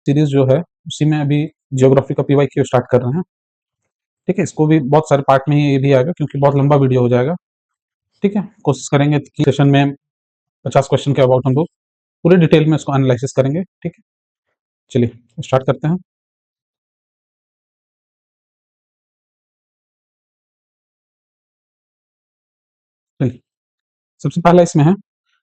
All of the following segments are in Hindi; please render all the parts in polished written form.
सीरीज जो है उसी में अभी ज्योग्राफी का पीवाईक्यू स्टार्ट कर रहे हैं। ठीक है, इसको भी बहुत सारे पार्ट में ही ये भी आएगा क्योंकि बहुत लंबा वीडियो हो जाएगा। ठीक है, कोशिश करेंगे कि सेशन में 50 क्वेश्चन के अबाउट हम लोग पूरे डिटेल में इसको एनालिसिस करेंगे। ठीक है, चलिए स्टार्ट करते हैं। चलिए, सबसे पहला इसमें है,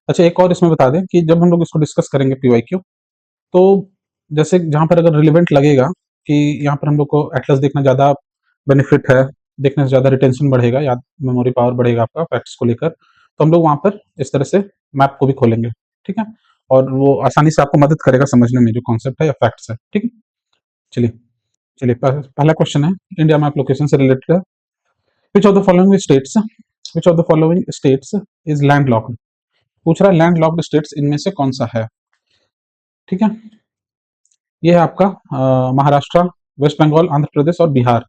अच्छा एक और इसमें बता दें कि जब हम लोग इसको डिस्कस करेंगे पीवाईक्यू, तो जैसे जहाँ पर अगर रिलेवेंट लगेगा कि यहाँ पर हम लोग को एटलस देखना ज़्यादा बेनिफिट है, देखने से ज़्यादा रिटेंशन बढ़ेगा, याद मेमोरी पावर बढ़ेगा आपका फैक्ट्स को लेकर, तो हम लोग वहाँ पर इस तरह से मैप को भी खोलेंगे। ठीक है, और वो आसानी से आपको मदद करेगा समझने में जो कॉन्सेप्ट है या फैक्ट्स है। ठीक है, चलिए चलिए पहला क्वेश्चन है, इंडिया मैप लोकेशन से रिलेटेड है। विच of the following states which of the following states is land locked, पूछ रहा है लैंड लॉक्ड स्टेट्स इनमें से कौन सा है। ठीक है, ये है आपका महाराष्ट्र, वेस्ट बंगाल, आंध्र प्रदेश और बिहार।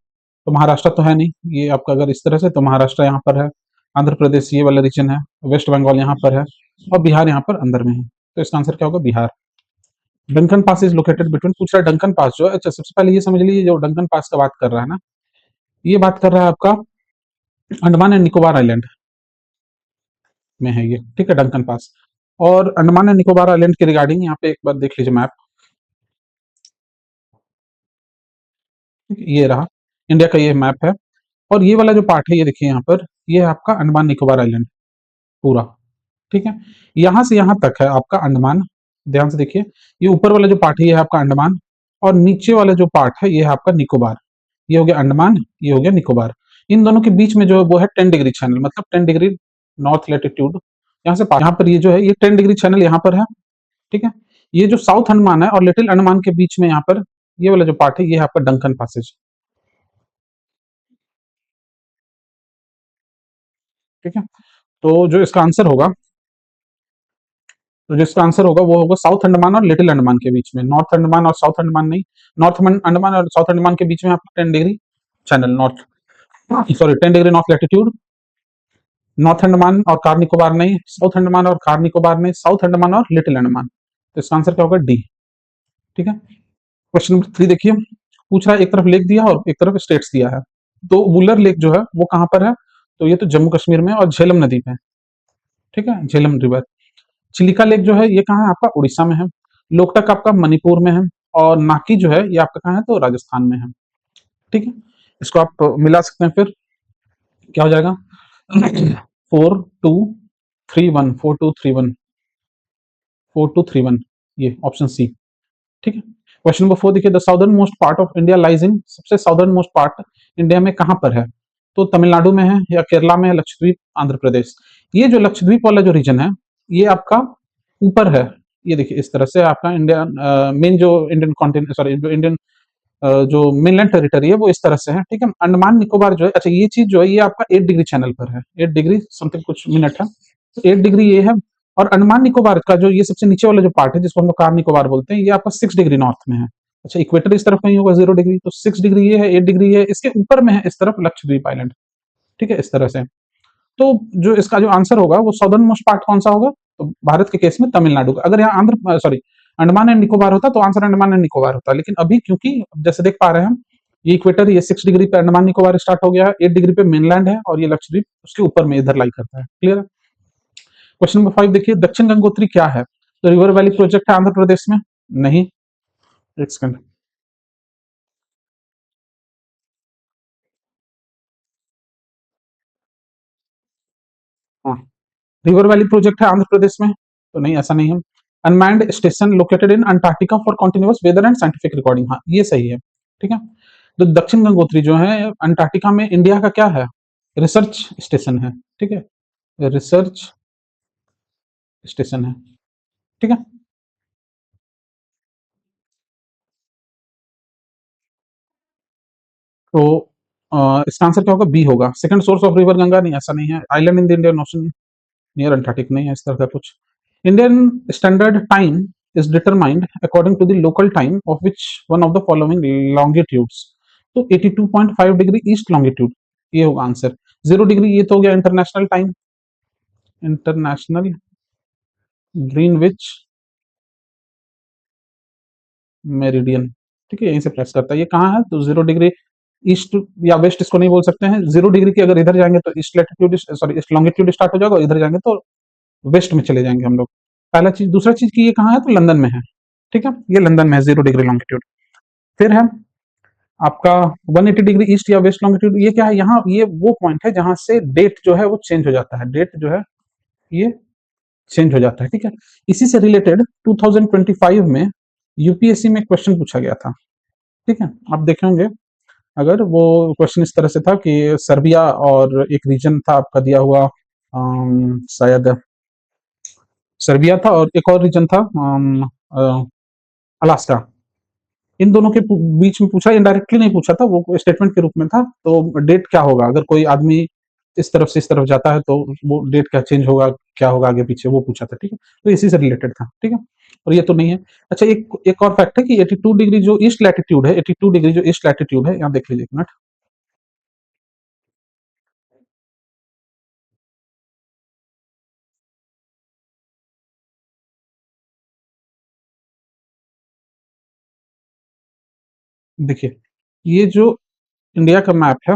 तो महाराष्ट्र तो है नहीं, ये आपका अगर इस तरह से तो महाराष्ट्र यहाँ पर है, आंध्र प्रदेश ये वाला रीजन है, वेस्ट बंगाल यहाँ पर है और बिहार यहाँ पर अंदर में है। तो इसका आंसर क्या होगा, Bihar. Duncan pass is located between, पूछ रहा है डंकन पास जो है, अच्छा सबसे पहले ये समझ लीजिए जो डंकन पास का बात कर रहा है ना, ये बात कर रहा है आपका अंडमान एंड निकोबार आइलैंड में है ये। ठीक है, डंकन पास। और अंडमान एंड निकोबार आइलैंड के रिगार्डिंग यहाँ पे एक बार देख लीजिए मैप। ये रहा इंडिया का ये मैप है, और ये वाला जो पार्ट है ये देखिए यहाँ पर, ये है आपका अंडमान निकोबार आइलैंड पूरा। ठीक है, यहाँ से यहाँ तक है आपका अंडमान, ध्यान से देखिए, ये ऊपर वाला जो पार्ट है ये है आपका अंडमान, और नीचे वाला जो पार्ट है ये है आपका निकोबार। ये हो गया अंडमान, ये हो गया निकोबार। इन दोनों के बीच में जो है वो है 10 डिग्री चैनल, मतलब 10 डिग्री नॉर्थ लेटीट्यूड। यहाँ से यहाँ पर ये जो है ये 10 डिग्री चैनल यहाँ पर है। ठीक है, ये जो साउथ अंडमान है और लिटिल अंडमान के बीच में यहाँ पर ये वाला जो पार्ट है ये है आपका डंकन पैसेज। ठीक है, तो जो इसका आंसर होगा, तो जिसका आंसर होगा वो होगा साउथ अंडमान और लिटिल अंडमान के बीच में, नॉर्थ अंडमान और साउथ अंडमान नहीं, नॉर्थ अंडमान और साउथ अंडमान के बीच में आपका 10 degree channel north, sorry 10 degree north latitude. North Andaman और कार निकोबार नहीं, साउथ अंडमान और कार निकोबार नहीं, साउथ अंडमान और लिटिल अंडमान। तो इसका आंसर क्या होगा, डी। ठीक है, क्वेश्चन नंबर 3 देखिए, पूछ रहा है एक तरफ लेक दिया और एक तरफ स्टेट्स दिया है, तो वुलर लेक जो है वो कहाँ पर है, तो ये तो जम्मू कश्मीर में और झेलम नदी पे। ठीक है, झेलम रिवर। चिलिका लेक जो है ये कहाँ है आपका, उड़ीसा में है। लोकटक आपका मणिपुर में है, और नाकी जो है ये आपका कहाँ है, तो राजस्थान में है। ठीक है, इसको आप मिला सकते हैं, फिर क्या हो जाएगा 4231, 4231, ये ऑप्शन सी। ठीक है, क्वेश्चन नंबर 4 देखिए, the southern most part of India lies in, सबसे साउदर्न मोस्ट पार्ट इंडिया में कहाँ पर है, तो तमिलनाडु में है या केरला में है, लक्षद्वीप, आंध्र प्रदेश। ये जो लक्षद्वीप वाला जो रीजन है ये आपका ऊपर है, ये देखिए इस तरह से आपका इंडिया मेन जो इंडियन कॉन्टिनेंट, सॉरी जो इंडियन जो मेनलैंड टेरिटरी है वो इस तरह से है। ठीक है, अंडमान निकोबार जो है, अच्छा ये चीज जो है ये आपका 8 डिग्री चैनल पर है, 8 डिग्री समथिंग कुछ मिनट है, 8 डिग्री ये है। और अंडमान निकोबार का जो ये सबसे नीचे वाला जो पार्ट है जिसको हम लोग कार निकोबार बोलते हैं, ये आपका 6 डिग्री नॉर्थ में है। अच्छा, इक्वेटर इस तरफ कहीं होगा 0 डिग्री, तो 6 डिग्री ये है, 8 डिग्री है, इसके ऊपर में है इस तरफ लक्षद्वीप आइलैंड। ठीक है, इस तरह से। तो जो इसका जो आंसर होगा वो साउदर्न मोस्ट पार्ट कौन सा होगा, तो भारत के केस में तमिलनाडु का। अगर यहाँ आंध्र, सॉरी अंडमान एंड निकोबार होता तो आंसर अंडमान एंड निकोबार होता, लेकिन अभी क्योंकि जैसे देख पा रहे हैं हम, ये इक्वेटर ये 6 डिग्री पे अंडमान निकोबार स्टार्ट हो गया है, 8 डिग्री पे मेनलैंड है, और ये लक्षद्वीप उसके ऊपर में इधर लाई करता है। क्लियर है। क्वेश्चन नंबर 5 देखिए, दक्षिण गंगोत्री क्या है, तो रिवर वैली प्रोजेक्ट है आंध्र प्रदेश में, नहीं, एक सेकंड, हाँ रिवर वैली प्रोजेक्ट है आंध्र प्रदेश में, तो नहीं ऐसा नहीं है। Unmanned station located in Antarctica for continuous weather and scientific recording, हाँ ये सही है। ठीक है, तो दक्षिण गंगोत्री जो है अंटार्कटिका में इंडिया का क्या है, रिसर्च स्टेशन है। ठीक है, रिसर्च स्टेशन है। ठीक है, तो इसका आंसर क्या होगा, बी होगा, second source of river Ganga, नहीं ऐसा नहीं है। Island in the Indian Ocean near Antarctic, नहीं है इस तरह का कुछ। Indian standard time is determined according to the local time of which one of the following longitudes, तो 82.5 डिग्री ईस्ट लॉन्गिट्यूड, ये होगा आंसर। 0 डिग्री ये तो हो गया international time, international Greenwich meridian, ठीक है, यहीं से प्लेस करता है। ये कहाँ है? तो 0 डिग्री ईस्ट या वेस्ट इसको नहीं बोल सकते हैं। 0 डिग्री के अगर इधर जाएँगे तो east latitude sorry east longitude start हो जाएगा और इधर जाएँगे तो वेस्ट में चले जाएँगे हम लोग। पहला चीज़, दूसरा चीज़ कि ये कहाँ है? तो लंदन में है, ठीक है? ये लंदन में है 0 डिग्री लॉन्गिट्यूड। फिर है आपका 180 डिग्री ईस्ट या वेस्ट लॉन्गिट्यूड, ये क्या है? यहाँ ये वो पॉइंट है जहाँ से डेट जो है वो चेंज हो जाता है। डेट जो है ये चेंज हो जाता है, ठीक है? इसी से रिलेटेड 2025 में यूपीएससी में क्वेश्चन पूछा गया था, ठीक है? आप देखे होंगे अगर, वो क्वेश्चन इस तरह से था कि सर्बिया और एक रीजन था आपका दिया हुआ, शायद सर्बिया था और एक और रीजन था अलास्का। इन दोनों के बीच में पूछा, इनडायरेक्टली नहीं पूछा था, वो स्टेटमेंट के रूप में था। तो डेट क्या होगा अगर कोई आदमी इस तरफ से इस तरफ जाता है तो वो डेट क्या चेंज होगा, क्या होगा आगे पीछे, वो पूछा था, ठीक है? तो इसी से रिलेटेड था, ठीक है? और ये तो नहीं है। अच्छा, एक एक और फैक्ट है कि 82 डिग्री जो ईस्ट लैटिट्यूड है, 82 डिग्री जो ईस्ट लैटिट्यूड है, यहाँ देख लीजिए एक मिनट। देखिए, ये जो इंडिया का मैप है,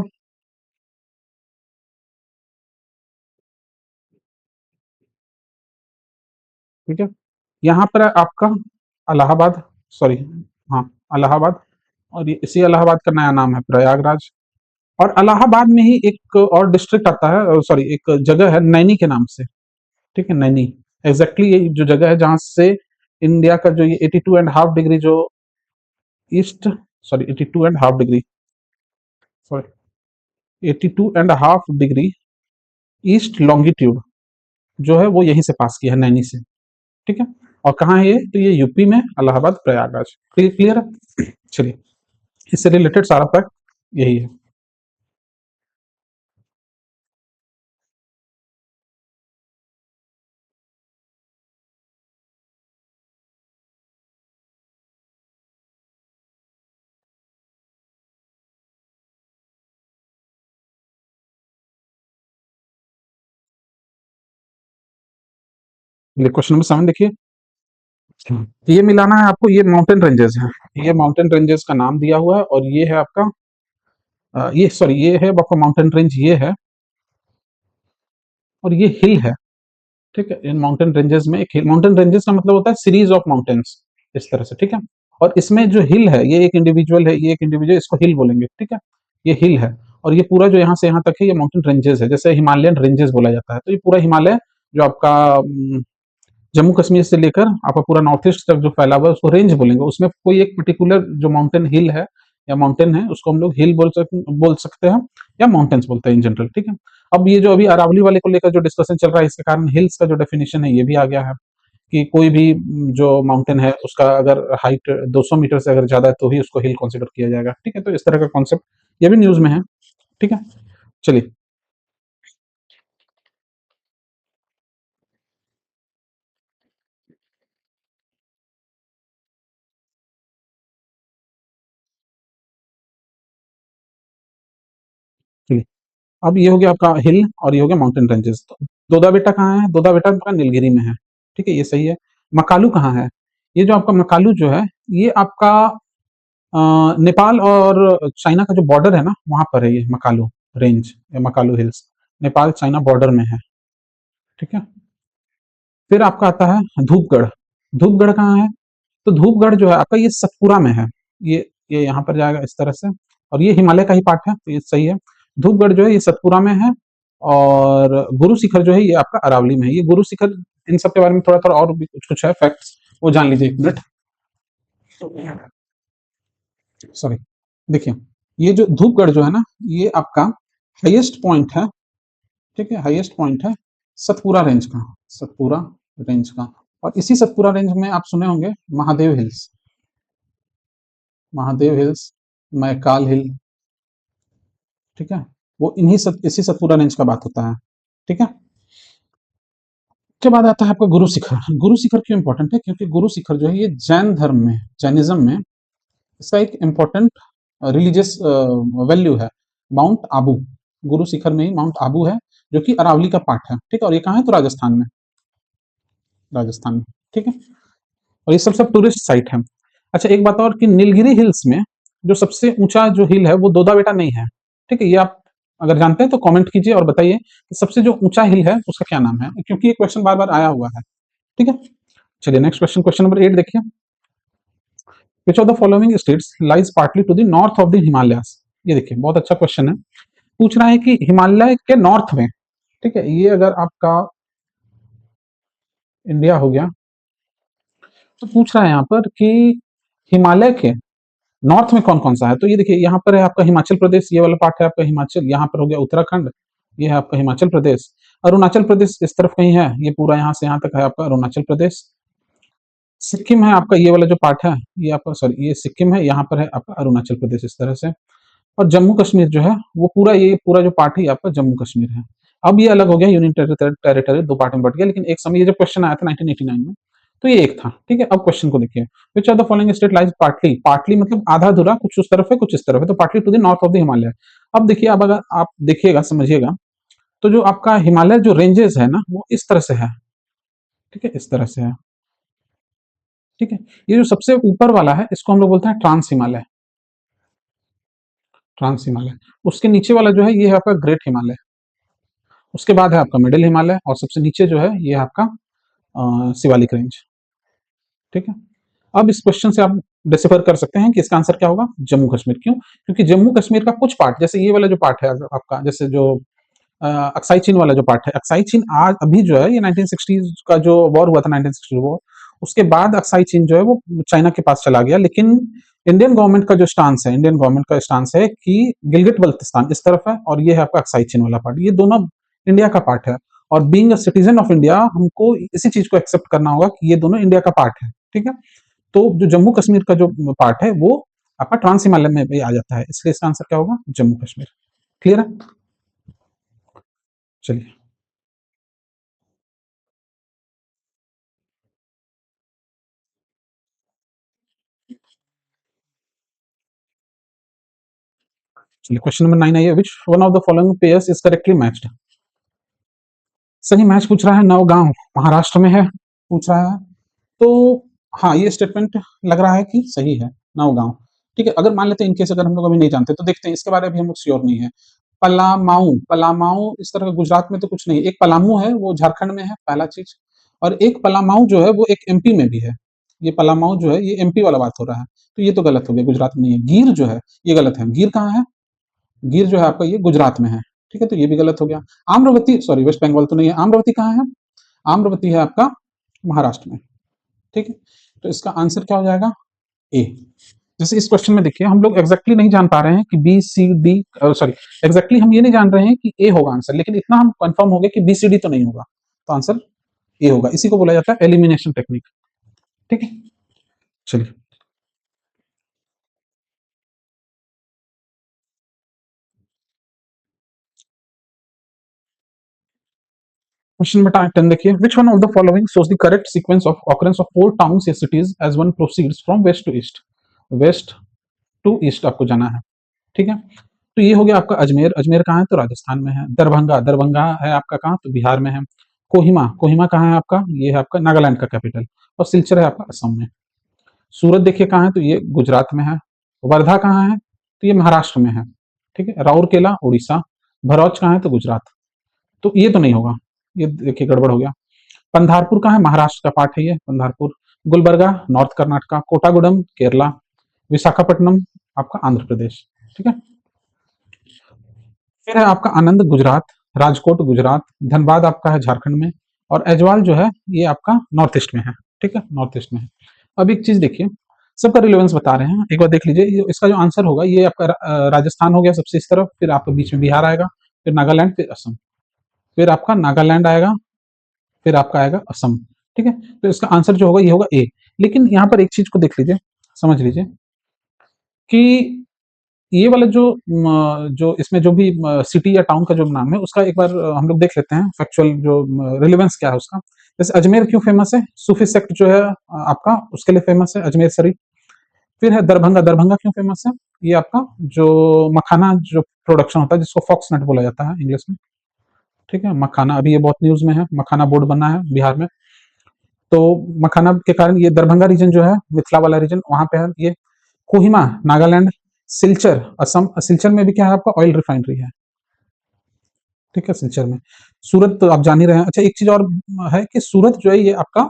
ठीक है? यहाँ पर है आपका इलाहाबाद, सॉरी, हाँ, इलाहाबाद। और ये इसी इलाहाबाद का नया नाम है प्रयागराज। और इलाहाबाद में ही एक और डिस्ट्रिक्ट आता है, सॉरी, एक जगह है नैनी के नाम से, ठीक है? नैनी, एग्जैक्टली ये जो जगह है जहाँ से इंडिया का जो ये 82.5 डिग्री जो east, sorry 82.5 degree, sorry 82.5 degree east longitude जो है वो यहीं से पास किया है, नैनी से, ठीक है? और कहाँ है ये? तो ये यूपी में, इलाहाबाद, प्रयागराज। क्लियर है? चलिए, इससे रिलेटेड सारा फैक्ट यही है। क्वेश्चन नंबर 7 देखिए। ये मिलाना है आपको, ये माउंटेन रेंजेस है, ये माउंटेन रेंजेस का नाम दिया हुआ है और ये है आपका ये सॉरी ये है आपका माउंटेन रेंज, ये है, और ये हिल है, ठीक है? इन माउंटेन रेंजेस में एक हिल, माउंटेन रेंजेस का मतलब होता है सीरीज ऑफ माउंटेन्स, इस तरह से, ठीक है? और इसमें जो हिल है, ये एक इंडिविजुअल है, ये एक इंडिविजुअल, इसको हिल बोलेंगे, ठीक है? ये हिल है। और ये पूरा जो यहाँ से यहाँ तक है ये माउंटेन रेंजेस है, जैसे हिमालयन रेंजेस बोला जाता है। तो ये पूरा हिमालय जो आपका जम्मू कश्मीर से लेकर आपका पूरा नॉर्थ ईस्ट तक जो फैला हुआ है उसको रेंज बोलेंगे। उसमें कोई एक पर्टिकुलर जो माउंटेन हिल है या माउंटेन है उसको हम लोग हिल बोल सकते हैं या माउंटेन्स बोलते हैं इन जनरल, ठीक है? अब ये जो अभी अरावली वाले को लेकर जो डिस्कशन चल रहा है, इसके कारण हिल्स का जो डेफिनेशन है ये भी आ गया है कि कोई भी जो माउंटेन है उसका अगर हाइट 200 मीटर से अगर ज्यादा है तो ही उसको हिल कंसिडर किया जाएगा, ठीक है? तो इस तरह का कॉन्सेप्ट ये भी न्यूज में है, ठीक है? चलिए, चलिए, अब ये हो गया आपका हिल और ये हो गया माउंटेन रेंजेस। तो दोदा बेटा कहाँ है? दोदा बेटा आपका नीलगिरी में है, ठीक है, ये सही है। मकालू कहाँ है? ये जो आपका मकालू जो है ये आपका नेपाल और चाइना का जो बॉर्डर है ना वहां पर है ये मकालू रेंज या Makalu hills, Nepal China border में है, ठीक है? फिर आपका आता है धूपगढ़। धूपगढ़ कहाँ है? तो धूपगढ़ जो है आपका ये सतपुरा में है। ये यहाँ पर जाएगा इस तरह से, और ये हिमालय का ही पार्ट है, तो ये सही है। धूपगढ़ जो है ये सतपुरा में है। और गुरु शिखर जो है ये आपका अरावली में है। ये गुरु शिखर, इन सब के बारे में थोड़ा थोड़ा और भी कुछ कुछ है फैक्ट्स, वो जान लीजिए एक मिनट। सॉरी, देखिए, ये जो धूपगढ़ जो है ना ये आपका हाईएस्ट पॉइंट है, ठीक है? हाईएस्ट पॉइंट है सतपुरा रेंज का, सतपुरा रेंज का। और इसी सतपुरा रेंज में आप सुने होंगे महादेव हिल्स, महादेव हिल्स, मैकाल हिल, ठीक है? वो इसी सतपुरा रेंज का बात होता है, ठीक है? उसके बाद आता है आपका गुरु शिखर। गुरु शिखर क्यों इंपॉर्टेंट है? क्योंकि गुरु शिखर जो है ये जैन धर्म में, जैनिज्म में इसका एक इम्पोर्टेंट रिलीजियस वैल्यू है। माउंट आबू, गुरु शिखर में ही माउंट आबू है जो कि अरावली का पार्ट है, ठीक है? और ये कहाँ है? तो राजस्थान में, राजस्थान में, ठीक है? और ये सब सब टूरिस्ट साइट है। अच्छा एक बात और कि नीलगिरी हिल्स में जो सबसे ऊंचा जो हिल है वो दोदा बेटा नहीं है। ठीक है, ये आप अगर जानते हैं तो कमेंट कीजिए और बताइए कि सबसे जो ऊंचा हिल है उसका क्या नाम है, क्योंकि ये क्वेश्चन बार बार आया हुआ है। ठीक है, चलिए नेक्स्ट क्वेश्चन, क्वेश्चन नंबर 8 देखिए। Which of the following states lies partly to the north of the Himalayas. ये देखिए बहुत अच्छा क्वेश्चन है, पूछ रहा है कि हिमालय के नॉर्थ में, ठीक है, ये अगर आपका इंडिया हो गया तो पूछ रहा है यहाँ पर कि हिमालय के नॉर्थ में कौन कौन सा है। तो ये देखिए यहाँ पर है आपका हिमाचल प्रदेश, ये वाला पार्ट है आपका हिमाचल, यहाँ पर हो गया उत्तराखंड, ये है आपका हिमाचल प्रदेश। अरुणाचल प्रदेश इस तरफ कहीं है, ये पूरा यहाँ से यहाँ तक है आपका अरुणाचल प्रदेश। सिक्किम है आपका ये वाला जो पार्ट है, ये आपका सॉरी ये सिक्किम है, यहाँ पर है आपका अरुणाचल प्रदेश इस तरह से। और जम्मू कश्मीर जो है वो पूरा, ये पूरा जो पार्ट है ये आपका जम्मू कश्मीर है। अब ये अलग हो गया, यूनियन टेरिटरी दो पार्ट में बढ़ गया, लेकिन एक समय ये जब क्वेश्चन आया था 1989 में तो ये एक था। ठीक है, अब क्वेश्चन को देखिए, which of the following state lies partly, partly मतलब आधा अधूरा, कुछ उस तरफ है कुछ इस तरफ है, तो partly to the north of the Himalaya. अब देखिए, अब अगर आप देखिएगा समझिएगा तो जो आपका हिमालय जो रेंजेस है ना वो इस तरह से है। ठीक है, इस तरह से है। ठीक है, ये जो सबसे ऊपर वाला है इसको हम लोग बोलते हैं ट्रांस हिमालय, ट्रांस हिमालय। उसके नीचे वाला जो है ये है आपका ग्रेट हिमालय, उसके बाद है आपका मिडिल हिमालय, और सबसे नीचे जो है ये आपका शिवालिक रेंज। ठीक है, अब इस क्वेश्चन से आप डिसिफर कर सकते हैं कि इसका आंसर क्या होगा, जम्मू कश्मीर। क्यों? क्योंकि जम्मू कश्मीर का कुछ पार्ट, जैसे ये वाला जो पार्ट है आपका, जैसे जो अक्साई चीन वाला जो पार्ट है, अक्साई चीन आज अभी जो है ये 1960s का जो वॉर हुआ था, 1960 वॉर, उसके बाद अक्साई चीन जो है वो चाइना के पास चला गया। लेकिन इंडियन गवर्नमेंट का जो स्टांस है, इंडियन गवर्नमेंट का स्टांस है कि गिलगिट बल्तिस्तान इस तरफ है और ये है आपका अक्साई चीन वाला पार्ट, ये दोनों इंडिया का पार्ट है। और being a citizen of India हमको इसी चीज को एक्सेप्ट करना होगा कि ये दोनों इंडिया का पार्ट है। ठीक है, तो जो जम्मू कश्मीर का जो पार्ट है वो आपका ट्रांस हिमालय में भी आ जाता है, इसलिए इसका आंसर क्या होगा, जम्मू कश्मीर। क्लियर है? चलिए, चलिए क्वेश्चन नंबर 9 आइए, विच one of the following pairs is correctly matched. सही मैच पूछ रहा है, नौगांव महाराष्ट्र में है, पूछ रहा है। तो हाँ, ये स्टेटमेंट लग रहा है कि सही है, नौगांव। ठीक है, अगर मान लेते हैं इनकेस अगर हम लोग अभी नहीं जानते तो देखते हैं, इसके बारे में भी हम लोग श्योर नहीं है। पलामाऊ, पलामाऊ इस तरह का गुजरात में तो कुछ नहीं, एक पलामू है वो झारखंड में है, पहला चीज। और एक पलामाऊ जो है वो एक एमपी में भी है। ये पलामाऊ जो है ये एमपी वाला बात हो रहा है, तो ये तो गलत हो गया, गुजरात में नहीं है। गिर जो है ये गलत है, गिर कहाँ है, गिर जो है आपका ये गुजरात में है। ठीक है, तो ये भी गलत हो गया। आम्रवती सॉरी वेस्ट बंगाल तो नहीं है, आम्रवती कहाँ है, आम्रवती है आपका महाराष्ट्र में। ठीक है, तो इसका आंसर क्या हो जाएगा, ए। जैसे इस क्वेश्चन में देखिए हम लोग एग्जैक्टली नहीं जान पा रहे हैं कि B C D, sorry exactly हम ये नहीं जान रहे हैं कि ए होगा आंसर, लेकिन इतना हम कंफर्म हो गए कि बी सी डी तो नहीं होगा, तो आंसर ए होगा। इसी को बोला जाता है एलिमिनेशन टेक्निक। ठीक है, चलिए क्वेश्चन नंबर 10 देखिए, which one of the following shows the correct sequence of occurrence of four towns या cities as one proceeds from west to east. West to east आपको जाना है। ठीक है, तो ये हो गया आपका अजमेर, अजमेर कहाँ है, तो राजस्थान में है। दरभंगा, दरभंगा है आपका कहाँ, तो बिहार में है। कोहिमा, कोहिमा कहाँ है आपका, ये है आपका नागालैंड का कैपिटल। और सिलचर है आपका असम में। सूरत देखिए कहाँ है, तो ये गुजरात में है। वर्धा कहाँ है, तो ये महाराष्ट्र में है। ठीक है, राउरकेला उड़ीसा। भरूच कहाँ है, तो गुजरात। तो ये तो नहीं होगा, ये देखिए गड़बड़ हो गया। पंधारपुर कहाँ है, महाराष्ट्र का पार्ट है ये पंधारपुर। गुलबर्गा नॉर्थ कर्नाटका। कोटागुडम केरला। विशाखापट्टनम आपका आंध्र प्रदेश। ठीक है, फिर है आपका आनंद गुजरात, राजकोट गुजरात, धनबाद आपका है झारखंड में, और एजवाल जो है ये आपका नॉर्थ ईस्ट में है। ठीक है, नॉर्थ ईस्ट में है। अब एक चीज देखिए, सबका रिलेवेंस बता रहे हैं, एक बार देख लीजिए, इसका जो आंसर होगा ये आपका राजस्थान हो गया सबसे इस तरफ, फिर आपके बीच में बिहार आएगा, फिर नागालैंड, फिर असम, फिर आपका नागालैंड आएगा, फिर आपका आएगा असम। ठीक है, तो इसका आंसर जो होगा ये होगा ए। लेकिन यहाँ पर एक चीज को देख लीजिए, समझ लीजिए कि ये वाला जो जो इसमें जो भी सिटी या टाउन का जो नाम है उसका एक बार हम लोग देख लेते हैं, फैक्चुअल जो रिलेवेंस क्या है उसका। जैसे अजमेर क्यों फेमस है, सूफी सेक्ट जो है आपका उसके लिए फेमस है, अजमेर शरीफ। फिर है दरभंगा, दरभंगा क्यों फेमस है, ये आपका जो मखाना जो प्रोडक्शन होता है जिसको फॉक्स नट बोला जाता है इंग्लिश में। ठीक है, मखाना अभी ये बहुत न्यूज में है, मखाना बोर्ड बना है बिहार में। तो मखाना के कारण ये दरभंगा रीजन जो है, मिथिला वाला रीजन, वहां पे है ये। कोहिमा नागालैंड, सिलचर असम, सिलचर में भी क्या है आपका ऑयल रिफाइनरी है, ठीक है, सिलचर में। सूरत तो आप जान ही रहे हैं। अच्छा, एक चीज और है कि सूरत जो है ये आपका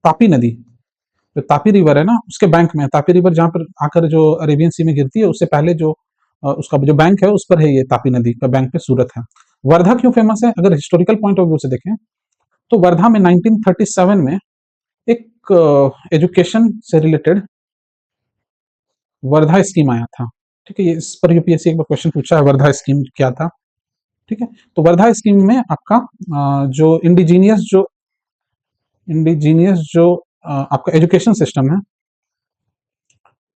तापी नदी, जो तापी रिवर है ना, उसके बैंक में है। तापी रिवर जहाँ पर आकर जो अरेबियन सी में गिरती है, उससे पहले जो उसका जो बैंक है उस पर है, ये तापी नदी का बैंक पे सूरत है। वर्धा क्यों फेमस है? अगर हिस्टोरिकल पॉइंट ऑफ व्यू से देखें तो वर्धा में 1937 में एक एजुकेशन से रिलेटेड वर्धा स्कीम आया था, ठीक है। ये इस पर यूपीएससी एक बार क्वेश्चन पूछा है, वर्धा स्कीम क्या था, ठीक है। तो वर्धा स्कीम में आपका जो इंडिजीनियस जो आपका एजुकेशन सिस्टम है,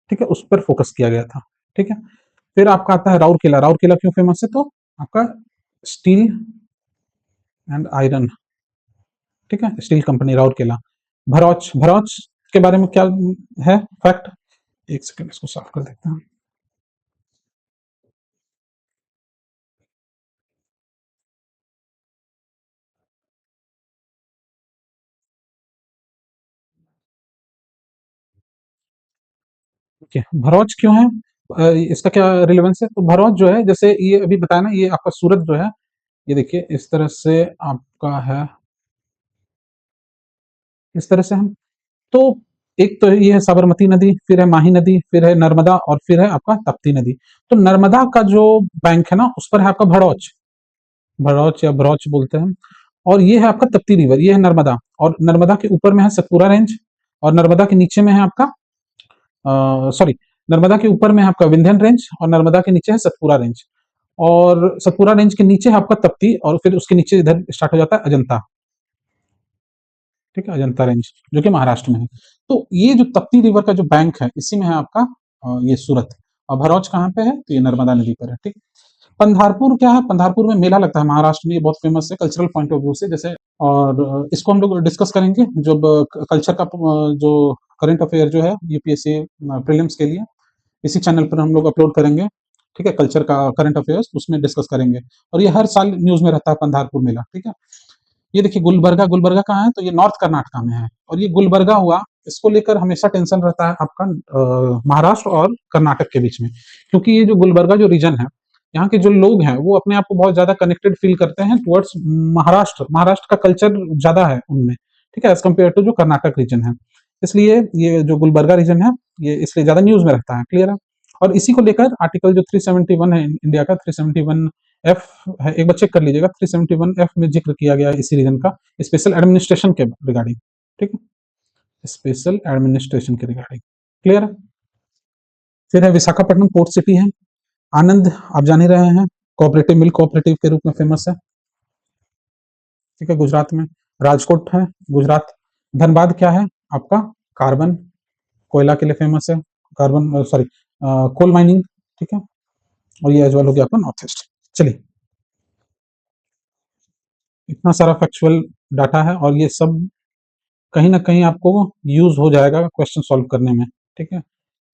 ठीक है, उस पर फोकस किया गया था, ठीक है। फिर आपका आता है राउरकेला। राउरकेला क्यों फेमस है? तो आपका स्टील एंड आयरन, ठीक है, स्टील कंपनी राउरकेला। भरौच, भरौच के बारे में क्या है फैक्ट? एक सेकंड इसको साफ कर देते हैं। ओके, भरौच क्यों है? इसका क्या रिलेवेंस है? तो भरौच जो है, जैसे ये अभी बताया ना, ये आपका सूरत जो है, ये देखिए इस तरह से आपका है, इस तरह से हम, तो एक तो ये है साबरमती नदी, फिर है माही नदी, फिर है नर्मदा, और फिर है आपका तप्ती नदी। तो नर्मदा का जो बैंक है ना, उस पर है आपका भरौच, भरौच या भरौच बोलते हैं। और ये है आपका तप्ती रिवर, ये है नर्मदा। और नर्मदा के ऊपर में है सतपुरा रेंज, और नर्मदा के नीचे में है आपका सॉरी, नर्मदा के ऊपर में है आपका विंध्यन रेंज, और नर्मदा के नीचे है सतपुरा रेंज। और सतपुरा रेंज के नीचे है आपका तप्ती, और फिर उसके नीचे इधर स्टार्ट हो जाता है अजंता, ठीक है, अजंता रेंज, जो कि महाराष्ट्र में है। तो ये जो तप्ती रिवर का जो बैंक है, इसी में है आपका ये सूरत। और भरौच कहाँ पे है? तो ये नर्मदा नदी पर है, ठीक। पंधारपुर क्या है? पंधारपुर में मेला लगता है महाराष्ट्र में, ये बहुत फेमस है कल्चरल पॉइंट ऑफ व्यू से। जैसे, और इसको हम लोग डिस्कस करेंगे जब कल्चर का जो करंट अफेयर जो है यूपीएससी प्रीलिम्स के लिए, इसी चैनल पर हम लोग अपलोड करेंगे, ठीक है, कल्चर का करंट अफेयर्स उसमें डिस्कस करेंगे। और ये हर साल न्यूज में रहता है पंधारपुर मेला, ठीक है। ये देखिए गुलबर्गा, गुलबर्गा कहाँ है? तो ये नॉर्थ कर्नाटका में है। और ये गुलबर्गा हुआ, इसको लेकर हमेशा टेंशन रहता है आपका महाराष्ट्र और कर्नाटक के बीच में, क्योंकि ये जो गुलबर्गा जो रीजन है, यहाँ के जो लोग हैं वो अपने आप को बहुत ज्यादा कनेक्टेड फील करते हैं टुवर्ड्स महाराष्ट्र। महाराष्ट्र का कल्चर ज्यादा है उनमें, ठीक है, एज कम्पेयर टू जो कर्नाटक रीजन है। इसलिए ये जो गुलबर्गा रीजन है, ये इसलिए ज्यादा न्यूज में रहता है, क्लियर है। और इसी को लेकर आर्टिकल जो 371 है इंडिया का, 371 एफ है, एक बार चेक कर लीजिएगा, 371 एफ में जिक्र किया गया है इसी रीजन का, स्पेशल एडमिनिस्ट्रेशन के रिगार्डिंग, ठीक है, स्पेशल एडमिनिस्ट्रेशन के रिगार्डिंग, क्लियर है। फिर है विशाखापट्टनम, पोर्ट सिटी है। आनंद आप जान ही रहे हैं, कोऑपरेटिव मिल्क कोऑपरेटिव के रूप में फेमस है, ठीक है, गुजरात में। राजकोट है, गुजरात। धनबाद क्या है आपका? कार्बन, कोयला के लिए फेमस है, कार्बन सॉरी कोल माइनिंग, ठीक है। और ये एज वेल हो गया आपका नॉर्थ ईस्ट। चलिए, इतना सारा फैक्चुअल डाटा है, और ये सब कहीं ना कहीं आपको यूज हो जाएगा क्वेश्चन सॉल्व करने में, ठीक है।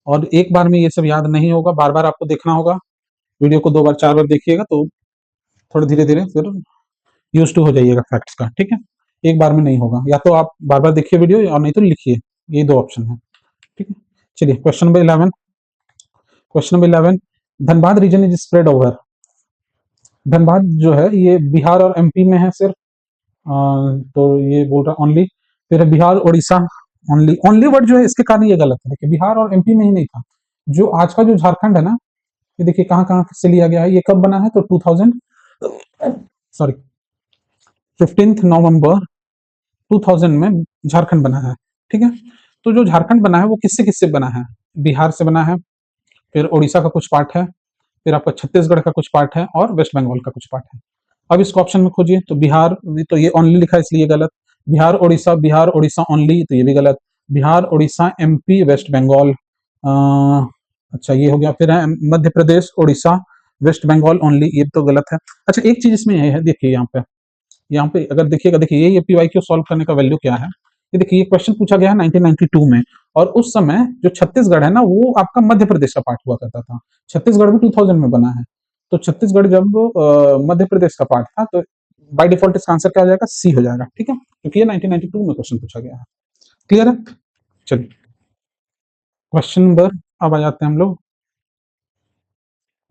और एक बार में ये सब याद नहीं होगा, बार बार आपको देखना होगा। वीडियो को 2 बार 4 बार देखिएगा तो थोड़ा धीरे धीरे फिर यूज टू हो जाइएगा फैक्ट्स का, ठीक है। एक बार में नहीं होगा, या तो आप बार बार देखिए वीडियो, और नहीं तो लिखिए, ये 2 ऑप्शन है, ठीक है। चलिए question number 11। Question number 11, Dhanbad region is spread over. Dhanbad जो है ये बिहार और एमपी में है सिर्फ, तो ये बोल रहा ओनली। फिर है Bihar Orissa, only. Only word जो है इसके कारण ये गलत है, देखिए बिहार और एमपी में ही नहीं था। जो आज का जो झारखंड है ना, ये देखिए कहाँ कहाँ से लिया गया है, ये कब बना है? तो 2000 सॉरी 15 नवंबर 2000 में झारखंड बना है, ठीक है। तो जो झारखंड बना है वो किससे किससे बना है? बिहार से बना है, फिर उड़ीसा का कुछ पार्ट है, फिर आपका छत्तीसगढ़ का कुछ पार्ट है, और वेस्ट बंगाल का कुछ पार्ट है। अब इसको ऑप्शन में खोजिए, तो बिहार, तो ये ओनली लिखा है इसलिए गलत। बिहार उड़ीसा ओनली, तो ये भी गलत। बिहार उड़ीसा एमपी वेस्ट बंगाल, अच्छा ये हो गया। फिर है मध्य प्रदेश उड़ीसा वेस्ट बंगाल ओनली, ये तो गलत है। अच्छा एक चीज इसमें ये है, देखिए यहाँ पे अगर देखिएगा, देखिए ये पीवाईक्यू सॉल्व करने का वैल्यू क्या है। ये देखिए ये क्वेश्चन पूछा गया है 1992 में, और उस समय जो छत्तीसगढ़ है ना, वो आपका मध्य प्रदेश का पार्ट हुआ करता था। छत्तीसगढ़ भी 2000 में बना है। तो छत्तीसगढ़ जब मध्य प्रदेश का पार्ट था, तो बाय डिफॉल्ट इसका आंसर क्या हो जाएगा? सी हो जाएगा, ठीक है, क्योंकि क्योंकि ये 1992 में क्वेश्चन पूछा गया है। क्लियर है? चलिए क्वेश्चन नंबर, अब आ जाते हैं हम लोग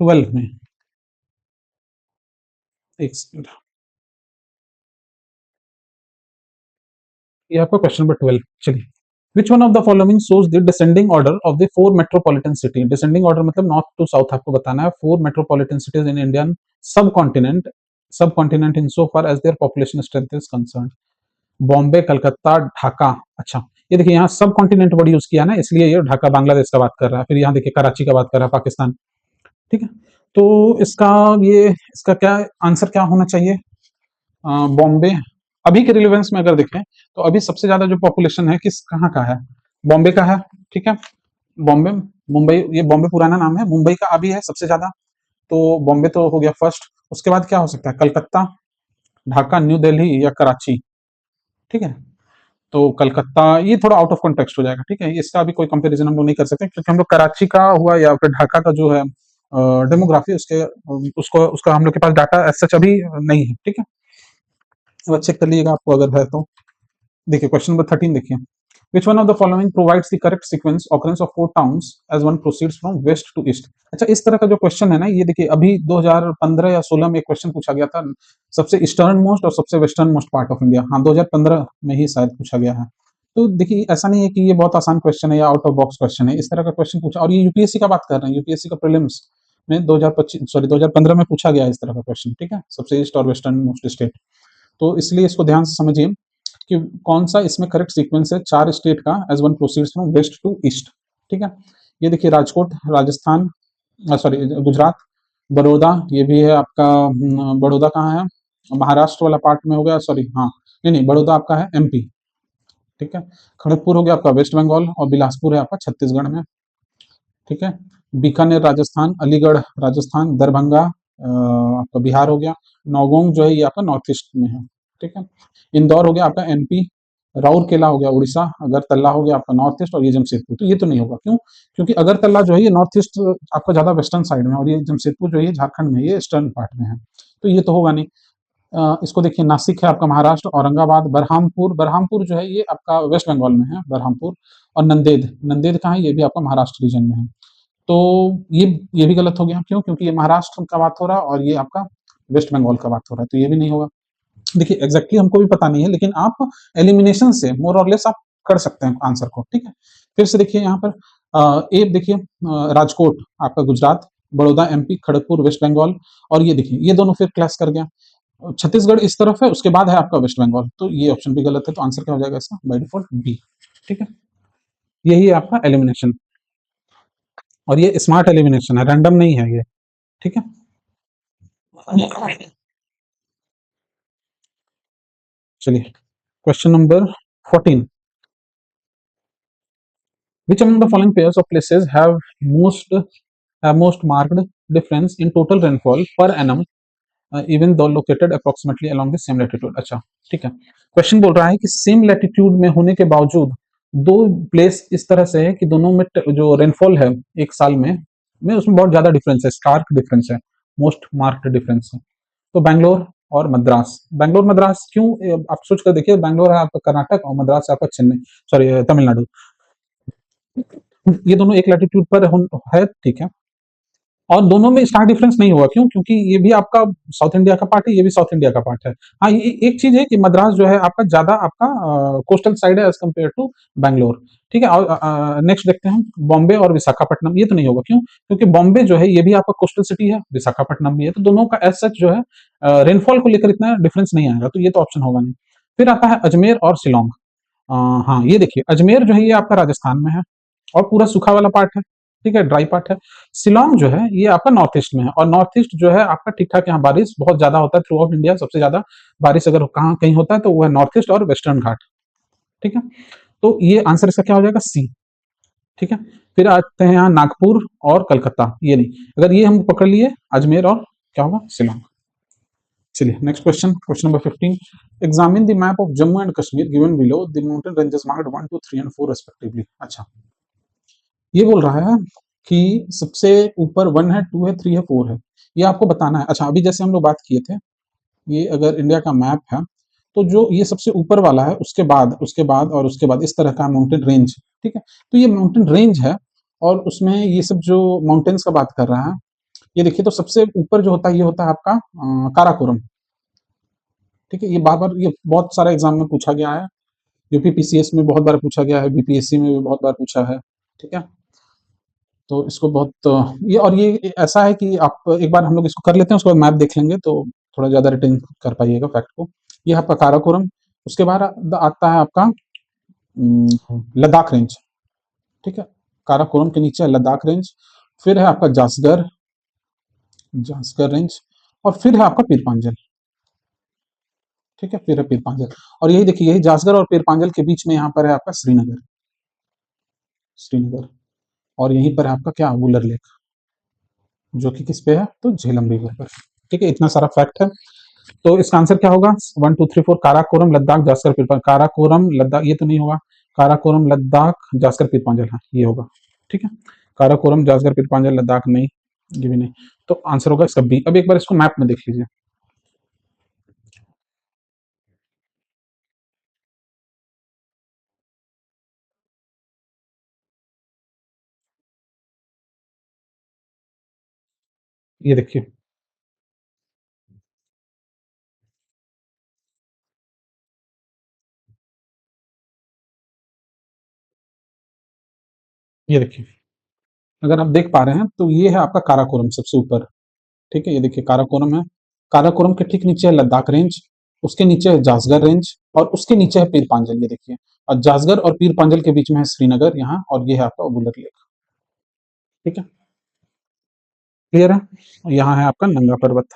12 में। एक सेकंड, ये आपका क्वेश्चन नंबर 12। चलिए, which one of the following shows the descending order of the 4 metropolitan city. Descending order मतलब नॉर्थ टू साउथ आपको बताना है। 4 metropolitan cities in Indian subcontinent, subcontinent in so far as their population strength is concern. Bombay, Calcutta, Dhaka. अच्छा, ये देखिए यहाँ सब कॉन्टिनेंट वर्ड यूज किया ना, इसलिए ये ढाका बांग्लादेश का बात कर रहा है। फिर यहाँ देखिए कराची का बात कर रहा है, पाकिस्तान। ठीक है, तो इसका ये इसका क्या आंसर क्या होना चाहिए? बॉम्बे। अभी के रिलेवेंस में अगर देखें तो अभी सबसे ज्यादा जो पॉपुलेशन है किस कहाँ का है? बॉम्बे का है। ठीक है, बॉम्बे, मुंबई, ये बॉम्बे पुराना नाम है, मुंबई का अभी है सबसे ज्यादा। तो बॉम्बे तो हो गया फर्स्ट। उसके बाद क्या हो सकता है? कलकत्ता, ढाका, न्यू दिल्ली या कराची। ठीक है, तो कलकत्ता ये थोड़ा आउट ऑफ कॉन्टेक्स्ट हो जाएगा। ठीक है, इसका अभी कोई कंपैरिजन हम लोग नहीं कर सकते, क्योंकि हम लोग कराची का हुआ या फिर ढाका का जो है डेमोग्राफी, उसके उसको उसका हम लोग के पास डाटा एज सच अभी नहीं है। ठीक है, अब चेक कर लीजिएगा आपको अगर है तो। देखिए क्वेश्चन नंबर 13 देखिए, which one of the following provides the correct sequence occurrence of four towns as one proceeds from west to east। अच्छा, इस तरह का जो क्वेश्चन है ना, ये देखिए अभी 2015 या 16 में एक क्वेश्चन पूछा गया था, सबसे ईस्टर्न मोस्ट और सबसे western most part of India. हाँ, 2015 में ही शायद पूछा गया है। तो देखिए ऐसा नहीं है कि ये बहुत आसान क्वेश्चन है या आउट ऑफ बॉक्स क्वेश्चन है, इस तरह का क्वेश्चन पूछा, और ये यूपीएससी का बात कर रहे हैं, यूपीएससी का प्रीलिम्स में 2025 सॉरी 2015 में पूछा गया है इस तरह का क्वेश्चन। ठीक है, सबसे ईस्ट और वेस्टर्न मोस्ट स्टेट। तो इसलिए इसको ध्यान से समझिए कि कौन सा इसमें करेक्ट सीक्वेंस है 4 स्टेट का as one proceeds from west to east. ठीक है, ये देखिए राजकोट राजस्थान, सॉरी गुजरात, बड़ौदा, ये भी है आपका बड़ौदा कहाँ है? महाराष्ट्र वाला पार्ट में हो गया, सॉरी हाँ, नहीं नहीं, बड़ौदा आपका है एमपी। ठीक है, खड़गपुर हो गया आपका वेस्ट बंगाल, और बिलासपुर है आपका छत्तीसगढ़ में। ठीक है, बीकानेर राजस्थान, अलीगढ़ राजस्थान, दरभंगा आपका बिहार हो गया, नौगोंग जो है ये आपका नॉर्थ ईस्ट में है। ठीक है, इंदौर हो गया आपका एमपी, राउरकेला हो गया उड़ीसा, अगरतला हो गया आपका नॉर्थ ईस्ट, और ये जमशेदपुर। तो ये तो नहीं होगा, क्यों? क्योंकि अगरतला जो है ये नॉर्थ ईस्ट आपका ज्यादा वेस्टर्न साइड में, और ये जमशेदपुर जो है झारखंड में, ये ईस्टर्न पार्ट में है। तो ये तो होगा नहीं। इसको देखिए, नासिक है आपका महाराष्ट्र, औरंगाबाद, बरहामपुर, बरहामपुर जो है ये आपका वेस्ट बंगाल में है, बरहामपुर, और नंदेद, नंदेद कहाँ है? ये भी आपका महाराष्ट्र रीजन में है। तो ये भी गलत हो गया, क्यों? क्योंकि ये महाराष्ट्र का बात हो रहा है और ये आपका वेस्ट बंगाल का बात हो रहा है, तो ये भी नहीं होगा। देखिए एग्जैक्टली हमको भी पता नहीं है, लेकिन आप एलिमिनेशन से मोर और लेस आप कर सकते हैं आंसर को। ठीक है, फिर से देखिए यहाँ पर ए देखिए राजकोट आपका गुजरात, बड़ौदा एमपी, खड़गपुर वेस्ट बंगाल, और ये देखिए ये दोनों फिर क्लैश कर गया। छत्तीसगढ़ इस तरफ है, उसके बाद है आपका वेस्ट बंगाल, तो ये ऑप्शन भी गलत है। तो आंसर क्या हो जाएगा इसका? By default B. ठीक है, यही है आपका एलिमिनेशन, और ये स्मार्ट एलिमिनेशन है, रैंडम नहीं है ये। ठीक है, चलिए question number 14, which among the following pairs of places have most marked difference in total rainfall per annum even though located approximately along the same latitude। अच्छा, ठीक है, क्वेश्चन बोल रहा है कि सेम लैटिट्यूड में होने के बावजूद दो प्लेस इस तरह से है कि दोनों में जो रेनफॉल है एक साल में उसमें बहुत ज्यादा डिफरेंस है, स्टार्क डिफरेंस है, मोस्ट मार्क्ड डिफरेंस है। तो बैंगलोर और मद्रास, बैंगलोर मद्रास क्यों? आप सोच कर देखिए, बैंगलोर है आपका कर्नाटक और मद्रास है आपका चेन्नई, सॉरी तमिलनाडु। ये दोनों एक लैटिट्यूड पर है। ठीक है, और दोनों में स्टार डिफरेंस नहीं होगा, क्यों? क्योंकि ये भी आपका साउथ इंडिया का पार्ट है, ये भी साउथ इंडिया का पार्ट है। हाँ, ये एक चीज है कि मद्रास जो है आपका ज्यादा आपका कोस्टल साइड है एज कम्पेयर टू बैंगलोर। ठीक है, और नेक्स्ट देखते हैं हम बॉम्बे और विशाखापट्टनम। ये तो नहीं होगा, क्यों? क्योंकि बॉम्बे जो है ये भी आपका कोस्टल सिटी है, विशाखापट्टनम भी है, तो दोनों का एज सच जो है रेनफॉल को लेकर इतना डिफरेंस नहीं आएगा, तो ये तो ऑप्शन होगा नहीं। फिर आता है अजमेर और शिलोंग। हाँ, ये देखिए अजमेर जो है ये आपका राजस्थान में है, और पूरा सूखा वाला पार्ट है। ठीक है, ड्राई पार्ट है। शिलोंग जो है ये आपका नॉर्थ ईस्ट में है, और नॉर्थ ईस्ट जो है आपका ठीक ठाक, यहाँ बारिश बहुत ज्यादा होता है थ्रू आउट इंडिया। सबसे ज्यादा बारिश अगर कहाँ कहीं होता है तो वो है नॉर्थ ईस्ट और वेस्टर्न घाट। ठीक है, तो ये आंसर इसका क्या हो जाएगा? सी। ठीक है, फिर आते हैं यहाँ नागपुर और कलकत्ता, ये नहीं, अगर ये हम पकड़ लिए अजमेर और क्या होगा? शिलोंग। चलिए next question, question number 15, examine the map of Jammu and Kashmir given below the mountain ranges marked 1 2 3 and 4 respectively. अच्छा, ये बोल रहा है कि सबसे ऊपर 1 है, 2 है, 3 है, 4 है, ये आपको बताना है। अच्छा, अभी जैसे हम लोग बात किए थे, ये अगर इंडिया का मैप है तो जो ये सबसे ऊपर वाला है, उसके बाद और उसके बाद इस तरह का माउंटेन रेंज, ठीक है? तो ये माउंटेन रेंज है और उसमें ये सब जो माउंटेन्स का बात कर रहा है, ये देखिए तो सबसे ऊपर जो होता है, ये होता है आपका काराकोरम, ठीक है? ये बार-बार ये बहुत सारे एग्ज़ाम में पूछा गया है, यूपीपीसीएस में बहुत बार पूछा गया है, बीपीएससी में भी बहुत बार पूछा है, ठीक है? तो इसको बहुत ये और ये ऐसा है कि आप एक बार हम लोग इसको कर लेते हैं, उसके बाद मैप देख लेंगे तो थोड़ा ज़्यादा रिटेन कर पाइएगा फैक्ट को। ये आपका काराकोरम, उसके बाद आता है आपका लद्दाख रेंज, ठीक है? काराकोरम के नीचे है लद्दाख रेंज, फिर है आपका जासगर रेंज और फिर है आपका पीर पांजल, ठीक है? फिर है पीर पांजल और यही देखिए यही जासगर और पीर पांजल के बीच में यहाँ पर है आपका श्रीनगर और यहीं पर है आपका क्या वुलर लेक, जो कि किस पे है तो झेलम रिवर पर, ठीक है? इतना सारा फैक्ट है। तो इसका आंसर क्या होगा? 1 2 3 4 काराकोरम लद्दाख जासकर पीर काराकोरम लद्दाख, ये तो नहीं होगा। काराकोरम लद्दाख जासकर पीर पांजल, हाँ ये होगा, ठीक है? काराकोरम जासकर पीर पांजल लद्दाख नहीं, ये भी नहीं। तो आंसर होगा इसका बी। अब एक बार इसको मैप में देख लीजिए। ये देखिए, ये देखिए, अगर आप देख पा रहे हैं तो ये है आपका काराकोरम सबसे ऊपर, ठीक है? ये देखिए काराकोरम है। काराकोरम के ठीक नीचे है लद्दाख रेंज, उसके नीचे है जासगर रेंज और उसके नीचे है पीर पांजल, ये देखिए। और जासगर और पीर पांजल के बीच में है श्रीनगर यहाँ और ये है आपका वुलर लेक, ठीक है? क्लियर है? यहाँ है आपका नंगा पर्वत,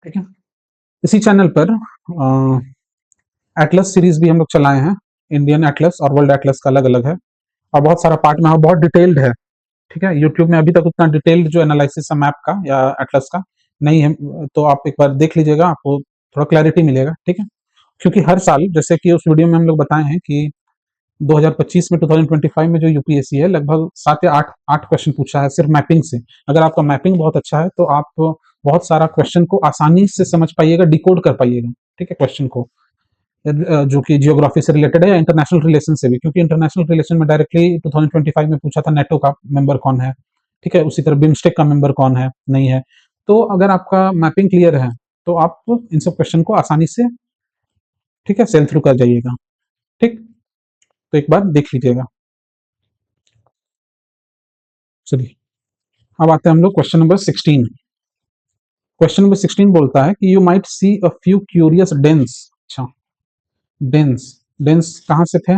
ठीक है? इसी चैनल पर एटलस सीरीज भी हम लोग चलाए हैं, इंडियन एटलस और वर्ल्ड एटलस का अलग अलग है और बहुत सारा पार्ट में बहुत डिटेल्ड है, ठीक है? यूट्यूब में अभी तक उतना डिटेल्ड जो एनालिसिस है मैप का या एटलस का नहीं है, तो आप एक बार देख लीजिएगा, आपको थोड़ा क्लैरिटी मिलेगा, ठीक है? क्योंकि हर साल जैसे कि उस वीडियो में हम लोग बताए हैं कि 2025 में 2025 में जो यूपीएससी है लगभग 7 या 8 क्वेश्चन पूछा है सिर्फ मैपिंग से। अगर आपका मैपिंग बहुत अच्छा है तो आप बहुत सारा क्वेश्चन को आसानी से समझ पाइएगा, डिकोड कर पाइएगा, ठीक है? क्वेश्चन को जो कि जियोग्राफी से रिलेटेड है या इंटरनेशनल रिलेशन से भी, क्योंकि इंटरनेशनल रिलेशन में डायरेक्टली 2025 में पूछा था नेटो का मेंबर कौन है, ठीक है? उसी तरह बिम्स्टेक का मेंबर कौन है, नहीं है। तो अगर आपका मैपिंग क्लियर है तो आप इन सब क्वेश्चन को आसानी से, ठीक है, सेल थ्रू कर जाइएगा, ठीक? तो एक बार देख लीजिएगा। चलिए अब आते हैं हम लोग क्वेश्चन नंबर 16। क्वेश्चन नंबर 16 बोलता है कि you might see a few curious dense, अच्छा डेंस, डेंस कहाँ से थे?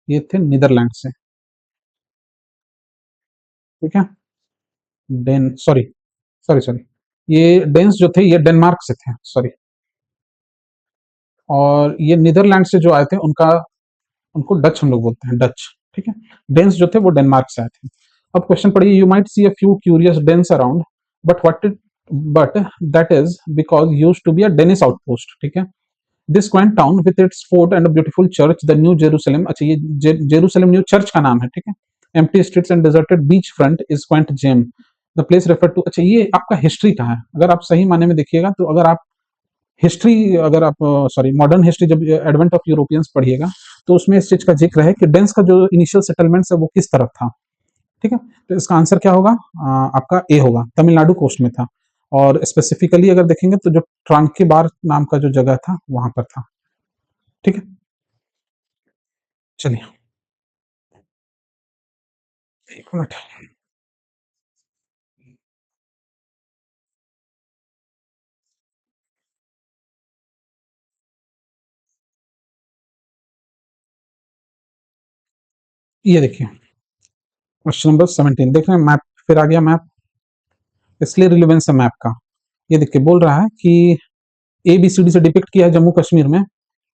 ये थे नीदरलैंड से, ठीक है? डेन सॉरी सॉरी सॉरी ये डेंस जो थे ये डेनमार्क से थे, सॉरी। और ये नीदरलैंड से जो आए थे उनका, उनको डच हम लोग बोलते हैं, डच, ठीक है? डेंस जो थे वो डेनमार्क से आए थे। अब क्वेश्चन पढ़िए, you might see a few curious Danes around but what it but that is because used to be a Danish outpost, ठीक है? This quaint town with its fort and beautiful church the New Jerusalem, अच्छा ये जेरूसलम न्यू चर्च का नाम है, ठीक है? Empty streets and deserted beach front is quaint gem, the place refer to, अच्छा ये आपका हिस्ट्री का है। अगर आप सही मायने में देखिएगा तो अगर आप हिस्ट्री, अगर आप सॉरी मॉडर्न हिस्ट्री जब एडवेंट ऑफ यूरोपियंस पढ़िएगा तो उसमें इस चीज का जिक्र है कि डेंस का जो इनिशियल सेटलमेंट्स है वो किस तरफ था, ठीक है? तो इसका आंसर क्या होगा? आपका ए होगा, तमिलनाडु कोस्ट में था और स्पेसिफिकली अगर देखेंगे तो जो ट्रांकीबार नाम का जो जगह था वहां पर था, ठीक है? चलिए एक मिनट, ये देखिए क्वेश्चन नंबर 17 देख रहे हैं, मैप फिर आ गया मैप, इसलिए रिलेवेंस है मैप का। ये देखिए बोल रहा है कि ए बी सी डी से डिपिक्ट किया है जम्मू कश्मीर में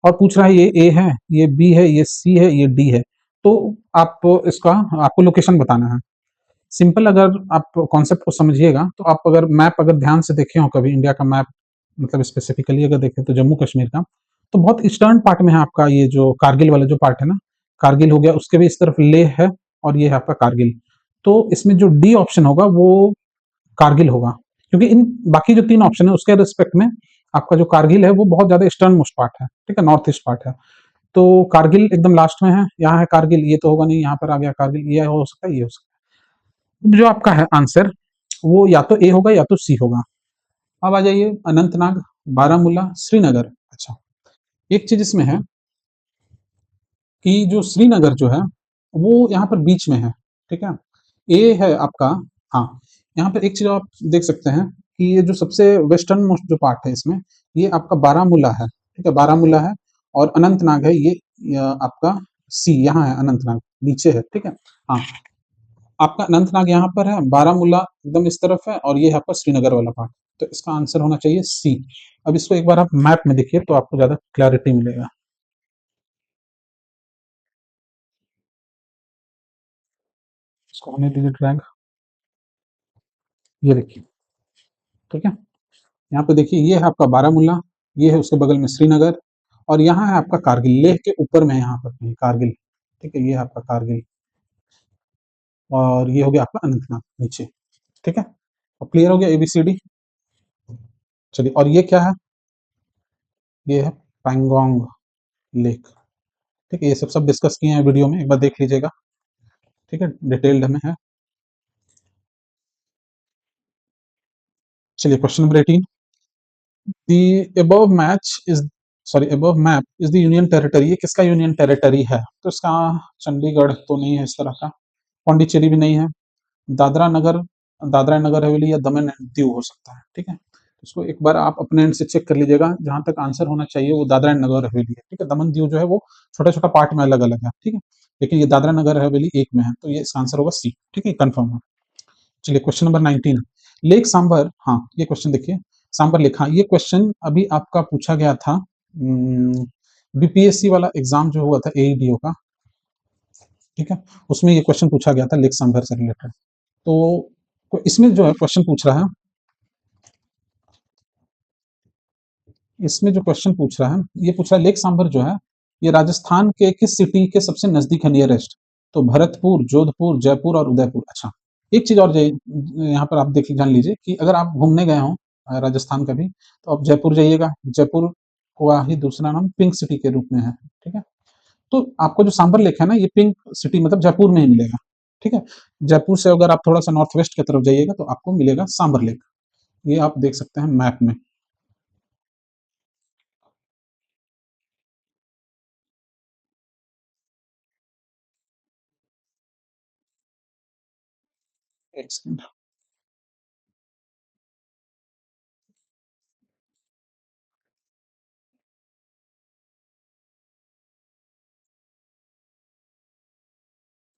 और पूछ रहा है ये ए है, ये बी है, ये सी है, ये डी है। तो आप इसका, आपको लोकेशन बताना है। सिंपल, अगर आप कॉन्सेप्ट को समझिएगा तो आप अगर मैप अगर ध्यान से देखे हो कभी इंडिया का मैप, मतलब स्पेसिफिकली अगर देखें तो जम्मू कश्मीर का, तो बहुत ईस्टर्न पार्ट में है आपका ये जो कारगिल वाला जो पार्ट है ना, कारगिल हो गया, उसके भी इस तरफ लेह है और ये है आपका कारगिल। तो इसमें जो डी ऑप्शन होगा वो कारगिल होगा, क्योंकि इन बाकी जो तीन ऑप्शन है उसके रिस्पेक्ट में आपका जो कारगिल है वो बहुत ज्यादा ईस्टर्न मोस्ट पार्ट है, ठीक है, नॉर्थ ईस्ट पार्ट है। तो कारगिल एकदम लास्ट में है, यहाँ है कारगिल, ये तो होगा नहीं, यहाँ पर आ गया कारगिल, ये हो सकता है, ये हो सकता है। जो आपका है आंसर वो या तो ए होगा या तो सी होगा। अब आ जाइए अनंतनाग, बारामूला, श्रीनगर। अच्छा, एक चीज इसमें है कि जो श्रीनगर जो है वो यहाँ पर बीच में है, ठीक है। ए है आपका, हाँ, यहाँ पर एक चीज आप देख सकते हैं कि ये जो सबसे वेस्टर्न मोस्ट जो पार्ट है इसमें, ये आपका बारामूला है, ठीक है, बारामूला है। और अनंतनाग है ये आपका सी, यहाँ है अनंतनाग, नीचे है, ठीक है। हाँ, आपका अनंतनाग यहाँ पर है, बारामूला एकदम इस तरफ है, और ये है आपका श्रीनगर वाला पार्ट। तो इसका आंसर होना चाहिए सी। अब इसको एक बार आप मैप में देखिए तो आपको ज्यादा क्लैरिटी मिलेगा। इसको होने दीजिए ड्रैग, ये देखिए, ठीक है। यहाँ पे देखिए ये है आपका बारामूला, ये है उसके बगल में श्रीनगर, और यहाँ है आपका कारगिल, लेह के ऊपर में है यहाँ पर कहीं कारगिल, ठीक है, ये है आपका कारगिल, और ये हो गया आपका अनंतनाग नीचे, ठीक है। अब क्लियर हो गया एबीसीडी। चलिए, और ये क्या है, ये है पैंगोंग लेक, ठीक है। ये सब डिस्कस किए हैं वीडियो में, एक बार देख लीजिएगा, ठीक है, डिटेल्ड में है। चलिए question number 18, the above match is sorry above map is the union territory, ये किसका यूनियन टेरिटरी है? तो इसका चंडीगढ़ तो नहीं है इस तरह का, पौंडीचेरी भी नहीं है, दादरा नगर दादरा नगर हवेली या दमन एंड दीव हो सकता है, ठीक है। इसको एक बार आप अपने एंड से चेक कर लीजिएगा, जहां तक आंसर होना चाहिए वो दादरा एंड नगर हवेली है, ठीक है। दमन दीव जो है वो छोटा छोटा पार्ट में अलग अलग है, ठीक है, लेकिन ये दादरा नगर हवेली एक में है, तो ये इसका आंसर होगा सी, ठीक है, कंफर्म है। चलिए क्वेश्चन नंबर 19, लेक सांबर, हाँ ये क्वेश्चन देखिए, सांबर लेक, हाँ ये क्वेश्चन अभी आपका पूछा गया था बीपीएससी वाला एग्जाम जो हुआ था एईडीओ का, ठीक है, उसमें ये क्वेश्चन पूछा गया था लेक सांबर से रिलेटेड। तो इसमें जो है क्वेश्चन पूछ रहा है, इसमें जो क्वेश्चन पूछ रहा है, ये पूछ रहा है लेक सांबर जो है ये राजस्थान के किस सिटी के सबसे नजदीक है, नियरेस्ट? तो भरतपुर, जोधपुर, जयपुर और उदयपुर। अच्छा, एक चीज और यहाँ पर आप देखिए, जान लीजिए कि अगर आप घूमने गए हो राजस्थान कभी, तो आप जयपुर जाइएगा, जयपुर का ही दूसरा नाम पिंक सिटी के रूप में है, ठीक है। तो आपको जो सांबर लेक है ना, ये पिंक सिटी मतलब जयपुर में ही मिलेगा, ठीक है। जयपुर से अगर आप थोड़ा सा नॉर्थ वेस्ट की तरफ जाइएगा तो आपको मिलेगा सांबर लेक, ये आप देख सकते हैं मैप में। एक सेकंड,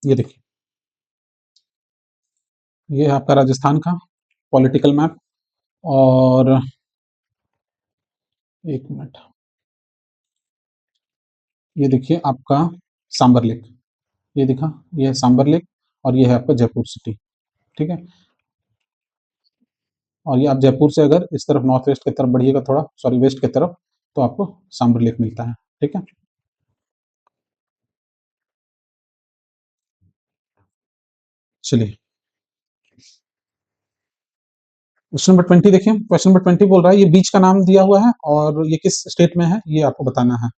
ये देखिए, ये है आपका राजस्थान का पॉलिटिकल मैप, और एक मिनट, ये देखिए आपका सांबर लेक, ये दिखा, ये है सांबर लेक, और ये है आपका जयपुर सिटी, ठीक है। और ये आप जयपुर से अगर इस तरफ नॉर्थ वेस्ट की तरफ बढ़िएगा, थोड़ा सॉरी वेस्ट की तरफ, तो आपको सांबर लेक मिलता है, ठीक है। चलिए क्वेश्चन नंबर 20 देखिए, क्वेश्चन नंबर 20 बोल रहा है ये बीच का नाम दिया हुआ है और ये किस स्टेट में है ये आपको बताना है।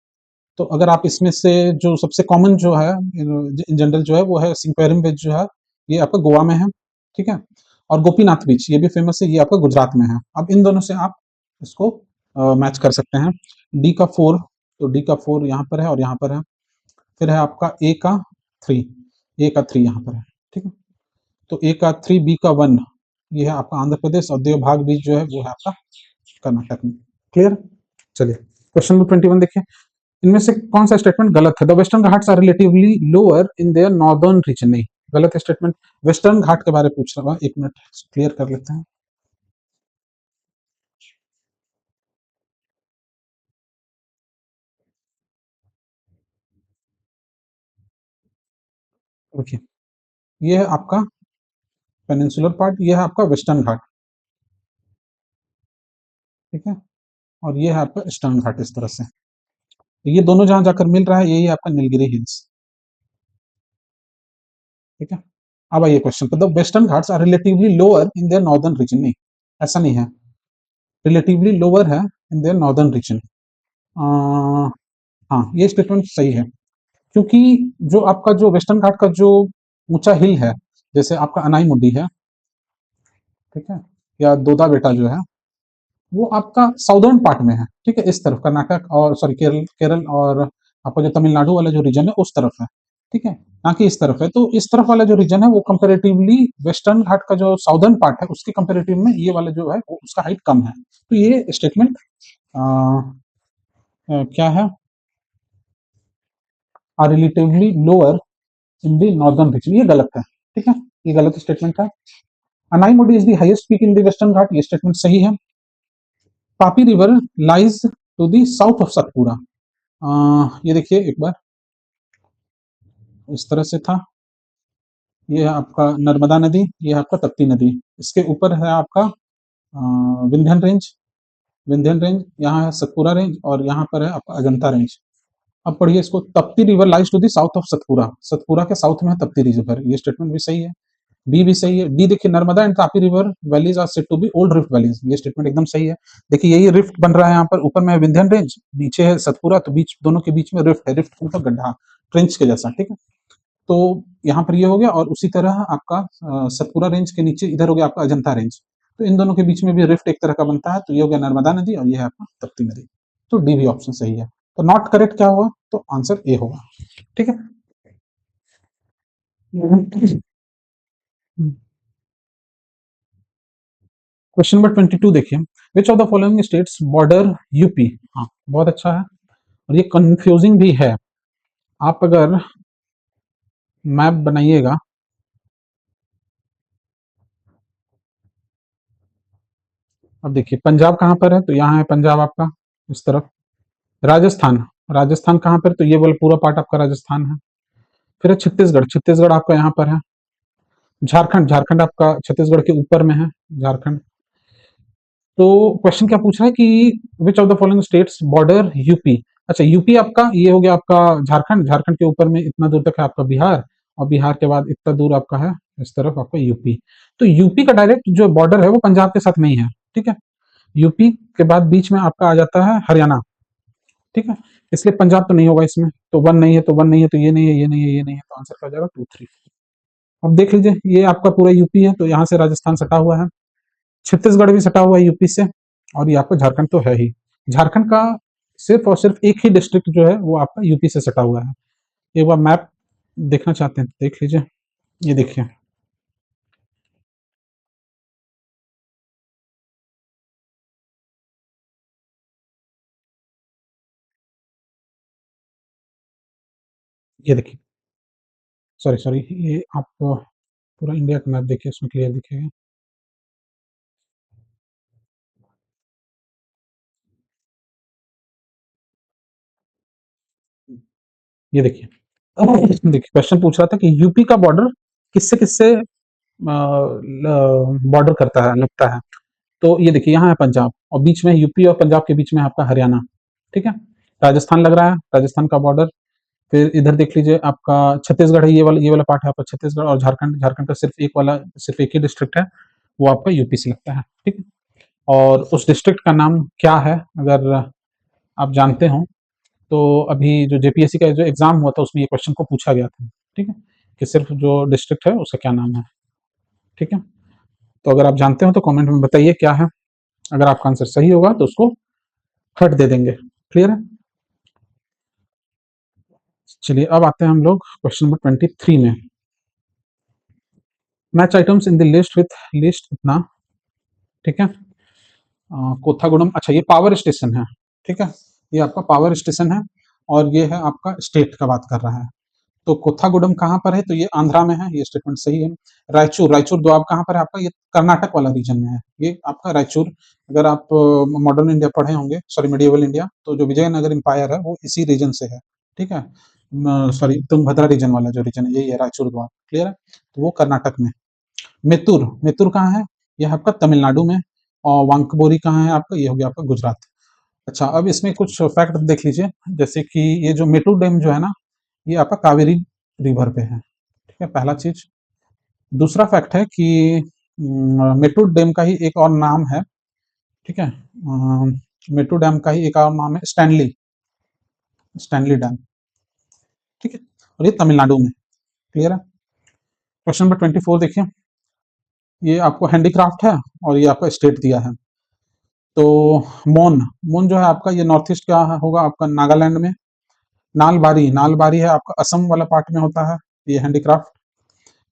तो अगर आप इसमें से जो सबसे कॉमन जो है इन जनरल जो है वो है सिंक्वेरिम बीच जो है, ये आपका गोवा में है, ठीक है। और गोपीनाथ बीच ये भी फेमस है, ये आपका गुजरात में है। अब इन दोनों से आप इसको मैच कर सकते हैं। डी का 4, तो डी का 4 यहाँ पर है और यहाँ पर है। फिर है आपका ए का 3, ए का 3 यहाँ पर है, ठीक है। तो ए का 3, बी का 1, ये है आपका आंध्र प्रदेश, और देवभाग बीच जो है वो है आपका कर्नाटक में। क्लियर? चलिए क्वेश्चन नंबर 21 देखिए, इनमें से कौन सा स्टेटमेंट गलत है? The Western Ghats are relatively lower in their northern region, नहीं, गलत है स्टेटमेंट। वेस्टर्न घाट के बारे में पूछ रहा हूँ, एक मिनट क्लियर कर लेते हैं। देखिए, ये है आपका पेनिनसुलर पार्ट, ये है आपका वेस्टर्न घाट, ठीक है। और ये है आपका ईस्टर्न घाट, इस तरह से। तो ये दोनों जहां जाकर मिल रहा है यही आपका नीलगिरी हिल्स, ठीक है। अब आइए क्वेश्चन पर, the Western Ghats are relatively lower in their northern region, नहीं, ऐसा नहीं है, रिलेटिवली लोअर है, इन देयर नॉर्दर्न रीजन। हाँ, ये स्टेटमेंट सही है, क्योंकि जो आपका जो वेस्टर्न घाट का जो ऊंचा हिल है, जैसे आपका अनाईमुड्डी है, ठीक है, या दोदा बेटा जो है, वो आपका साउदर्न पार्ट में है, ठीक है, इस तरफ कर्नाटक और सॉरी केरल केरल और आपका जो तमिलनाडु वाला जो रीजन है उस तरफ है, ठीक है, ना कि इस तरफ है। तो इस तरफ वाला जो रीजन है वो कंपेरेटिवली वेस्टर्न घाट का जो साउदर्न पार्ट है उसके कंपेरेटिव में ये वाला जो है वो उसका हाइट कम है। तो ये स्टेटमेंट क्या है, are relatively lower in the northern region, ये गलत है, ठीक है, ये गलत स्टेटमेंट है। Anaimudi is the highest peak in the western Ghat, ये स्टेटमेंट सही है। Tapi river lies to the south of Satpura, ये देखिए एक बार, इस तरह से था, ये है आपका नर्मदा नदी, ये है आपका तप्ती नदी, इसके ऊपर है आपका विंध्यन रेंज, विंध्यन रेंज, यहाँ है सतपुरा रेंज और यहाँ पर है आपका अजंता रेंज। अब पढ़िए इसको, Tapti river lies to the south of Satpura, Satpura के साउथ में है तप्ती रिवर, ये स्टेटमेंट भी सही है। बी भी सही है। डी देखिए, Narmada and Tapi river valleys are said to be old rift valleys, ये स्टेटमेंट एकदम सही है। देखिए यही रिफ्ट बन रहा है यहाँ पर, ऊपर में है विंध्यन रेंज, नीचे है सतपुरा, तो बीच दोनों के बीच में रिफ्ट है, रिफ्ट मतलब गड्ढा, ट्रेंच के जैसा, ठीक है। तो यहाँ पर ये हो गया, और उसी तरह आपका सतपुरा रेंज के नीचे इधर हो गया आपका अजंता रेंज, तो इन दोनों के बीच में भी रिफ्ट एक तरह का बनता है, तो ये हो गया नर्मदा नदी और ये है आपका तप्ती नदी। तो डी भी ऑप्शन सही है। तो नॉट करेक्ट क्या हुआ, तो आंसर ए होगा, ठीक है। क्वेश्चन नंबर 22 देखिए, which of the following states border UP. हाँ, बहुत अच्छा है, और ये कंफ्यूजिंग भी है। आप अगर मैप बनाइएगा, अब देखिए पंजाब कहाँ पर है, तो यहाँ है पंजाब आपका इस तरफ। राजस्थान, राजस्थान कहाँ पर, तो ये वाला पूरा पार्ट आपका राजस्थान है। फिर है छत्तीसगढ़, छत्तीसगढ़ आपका यहाँ पर है। झारखंड, झारखंड आपका छत्तीसगढ़ के ऊपर में है, झारखंड। तो क्वेश्चन क्या पूछ रहा है कि विच of the following states border UP. अच्छा, यूपी आपका ये हो गया आपका झारखंड, झारखंड के ऊपर में इतना दूर तक है आपका बिहार, और बिहार के बाद इतना दूर आपका है इस तरफ आपका यूपी। तो यूपी का डायरेक्ट जो बॉर्डर है वो पंजाब के साथ में ही है, ठीक है। यूपी के बाद बीच में आपका आ जाता है हरियाणा, ठीक है, इसलिए पंजाब तो नहीं होगा इसमें, तो वन नहीं है, तो वन नहीं है, तो ये नहीं है, ये नहीं है, ये नहीं है, तो आंसर क्या हो जाएगा 2 3। अब देख लीजिए, ये आपका पूरा यूपी है, तो यहाँ से राजस्थान सटा हुआ है, छत्तीसगढ़ भी सटा हुआ है यूपी से, और ये आपका झारखंड तो है ही। झारखंड का सिर्फ और सिर्फ एक ही डिस्ट्रिक्ट जो है वो आपका यूपी से सटा हुआ है। एक बार मैप देखना चाहते हैं तो देख लीजिए, ये देखिए, ये देखिए, सॉरी सॉरी, ये आप पूरा इंडिया का मैप देखिए, उसमें क्लियर दिखेगा। ये देखिए, देखिए क्वेश्चन पूछ रहा था कि यूपी का बॉर्डर किससे किससे बॉर्डर करता है, लगता है। तो ये देखिए, यहाँ है पंजाब, और बीच में यूपी और पंजाब के बीच में आपका हरियाणा, ठीक है। राजस्थान लग रहा है, राजस्थान का बॉर्डर। फिर इधर देख लीजिए, आपका छत्तीसगढ़ है, ये वाला पार्ट है आपका छत्तीसगढ़, और झारखंड, झारखंड का सिर्फ एक वाला, सिर्फ एक ही डिस्ट्रिक्ट है, वो आपका यूपी से लगता है, ठीक है। और उस डिस्ट्रिक्ट का नाम क्या है, अगर आप जानते हो, तो अभी जो जेपीएससी का जो एग्जाम हुआ था उसमें ये क्वेश्चन को पूछा गया था, ठीक है, कि सिर्फ जो डिस्ट्रिक्ट है उसका क्या नाम है, ठीक है। तो अगर आप जानते हो तो कमेंट में बताइए क्या है, अगर आपका आंसर सही होगा तो उसको हट दे देंगे, क्लियर है। चलिए अब आते हैं हम लोग क्वेश्चन नंबर 23 में। Match items in the list with list इतना, ठीक है। कोथागुडम, अच्छा ये पावर स्टेशन है, ठीक है, ये आपका पावर स्टेशन है, और ये है आपका स्टेट का बात कर रहा है। तो कोथागुडम कहाँ पर है, तो ये आंध्रा में है, ये स्टेटमेंट सही है। रायचूर, रायचूर द्वाब कहाँ पर है आपका, ये कर्नाटक वाला रीजन में है, ये आपका रायचूर। अगर आप मॉडर्न इंडिया पढ़े होंगे, सॉरी मिडिवल इंडिया, तो जो विजयनगर इंपायर है वो इसी रीजन से है, ठीक है। सॉरी, तुंगभद्रा रीजन वाला जो रीजन है यही है, रायचूर द्वाब, क्लियर है। तो वो कर्नाटक में। मेतुर, मेतुर कहाँ है, ये आपका तमिलनाडु में। और वांकबोरी कहाँ है आपका, ये हो गया आपका गुजरात। अच्छा, अब इसमें कुछ फैक्ट देख लीजिए, जैसे कि ये जो मेटूर डैम जो है ना, ये आपका कावेरी रिवर पे है, ठीक है, पहला चीज। दूसरा फैक्ट है कि मेटूर डैम का ही एक और नाम है, ठीक है, मेट्रो डैम का ही एक और नाम है स्टैनली, स्टैनली डैम, ठीक है, और ये तमिलनाडु में। क्लियर है। क्वेश्चन नंबर 24 देखिए, ये आपको हैंडीक्राफ्ट है और ये आपका स्टेट दिया है। तो मोन, मोन जो है आपका ये नॉर्थ ईस्ट का होगा आपका नागालैंड में। नालबारी, नालबारी है आपका असम वाला पार्ट में होता है ये हैंडीक्राफ्ट।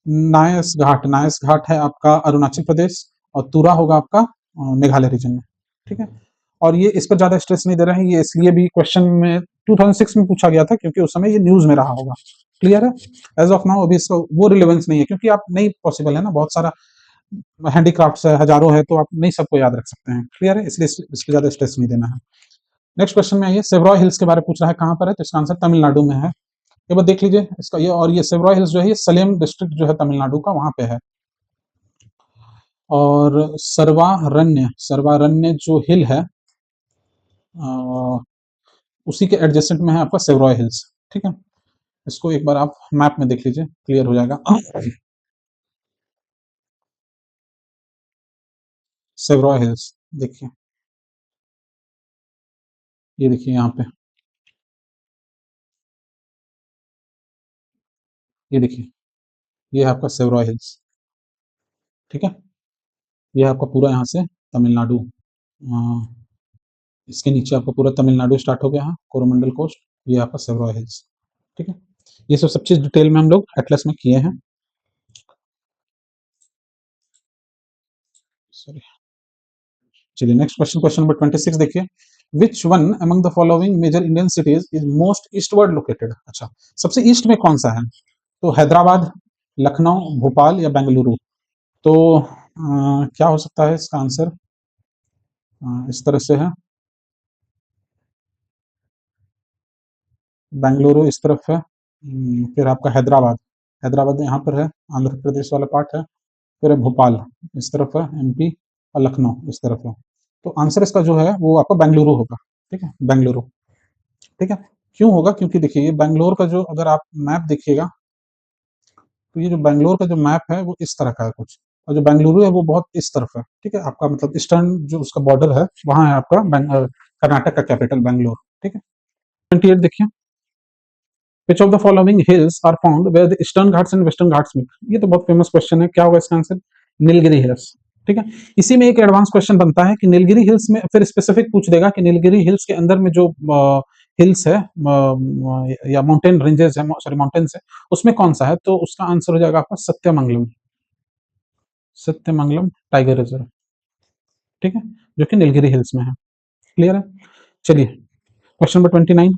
नायस घाट, नायस घाट है आपका अरुणाचल प्रदेश, और तुरा होगा आपका मेघालय रीजन में, ठीक है। और ये इस पर ज्यादा स्ट्रेस नहीं दे रहे हैं, ये इसलिए भी क्वेश्चन में 2006 में पूछा गया था क्योंकि उस समय ये न्यूज में रहा होगा। क्लियर है। एज ऑफ नाउ अभी इसका वो रिलेवेंस नहीं है क्योंकि आप नहीं पॉसिबल है ना, बहुत सारा हैंडीक्राफ्ट है, हजारों है, तो आप नहीं सबको याद रख सकते हैं। क्लियर है, इसलिए इस पे ज्यादा स्ट्रेस नहीं देना है। नेक्स्ट क्वेश्चन में आइए, सेवरॉय हिल्स के बारे में पूछ रहा है, कहाँ पर है, तो इसका आंसर तमिलनाडु में है। एक बार देख लीजिए इसका ये, और ये सेवरॉय हिल्स जो है ये सलेम डिस्ट्रिक्ट जो है तमिलनाडु का, वहां पे है। और सर्वारण्य, सर्वारण्य जो हिल है उसी के एडजेसेंट में है आपका सेवरॉय हिल्स, ठीक है। इसको एक बार आप मैप में देख लीजिए, क्लियर हो जाएगा। सेवरॉय हिल्स देखिए, ये देखिए यहाँ पे, ये देखिए, ये है आपका सेवरॉय हिल्स, ठीक है। ये है आपका पूरा यहाँ से तमिलनाडु, इसके नीचे आपका पूरा तमिलनाडु स्टार्ट हो गया है, कोरोमंडल कोस्ट, ये आपका सेवरॉय हिल्स, ठीक है। ये सब चीज डिटेल में हम लोग एटलस में किए हैं। सॉरी, चलिए नेक्स्ट क्वेश्चन, क्वेश्चन नंबर 26 देखिए, which one among the following major Indian cities is most eastward located. अच्छा, सबसे ईस्ट में कौन सा है, तो हैदराबाद, लखनऊ, भोपाल या बेंगलुरु। तो क्या हो सकता है इसका आंसर, इस तरह से है, बेंगलुरु इस तरफ है, फिर आपका हैदराबाद, हैदराबाद यहाँ पर है, आंध्र प्रदेश वाला पार्ट है, फिर है भोपाल इस तरफ है, एमपी, और लखनऊ इस तरफ है। तो आंसर इसका जो है वो आपका बेंगलुरु होगा, ठीक है, बेंगलुरु, ठीक है। क्यों होगा, क्योंकि देखिए ये बैंगलोर का जो अगर आप मैप देखिएगा, तो ये जो बैंगलोर का जो मैप है वो इस तरह का है कुछ, और जो बेंगलुरु है वो बहुत इस तरफ है, ठीक है, आपका मतलब ईस्टर्न जो उसका बॉर्डर है वहां है आपका कर्नाटक का कैपिटल बैंगलोर, ठीक है। 28 देखिए, which of the following hills are found where the Eastern Ghats and Western Ghats meet. ये तो बहुत फेमस क्वेश्चन है, क्या होगा इसका आंसर, नीलगिरी हिल्स, ठीक है। इसी में एक एडवांस क्वेश्चन बनता है कि नीलगिरी हिल्स में, फिर स्पेसिफिक पूछ देगा कि नीलगिरी हिल्स के अंदर में जो हिल्स है या माउंटेन रेंजेस है, सॉरी माउंटेन्स है, उसमें कौन सा है, तो उसका आंसर हो जाएगा आपका सत्यमंगलम, सत्यमंगलम टाइगर रिजर्व, ठीक है, जो कि नीलगिरी हिल्स में है। क्लियर है। चलिए question number 29,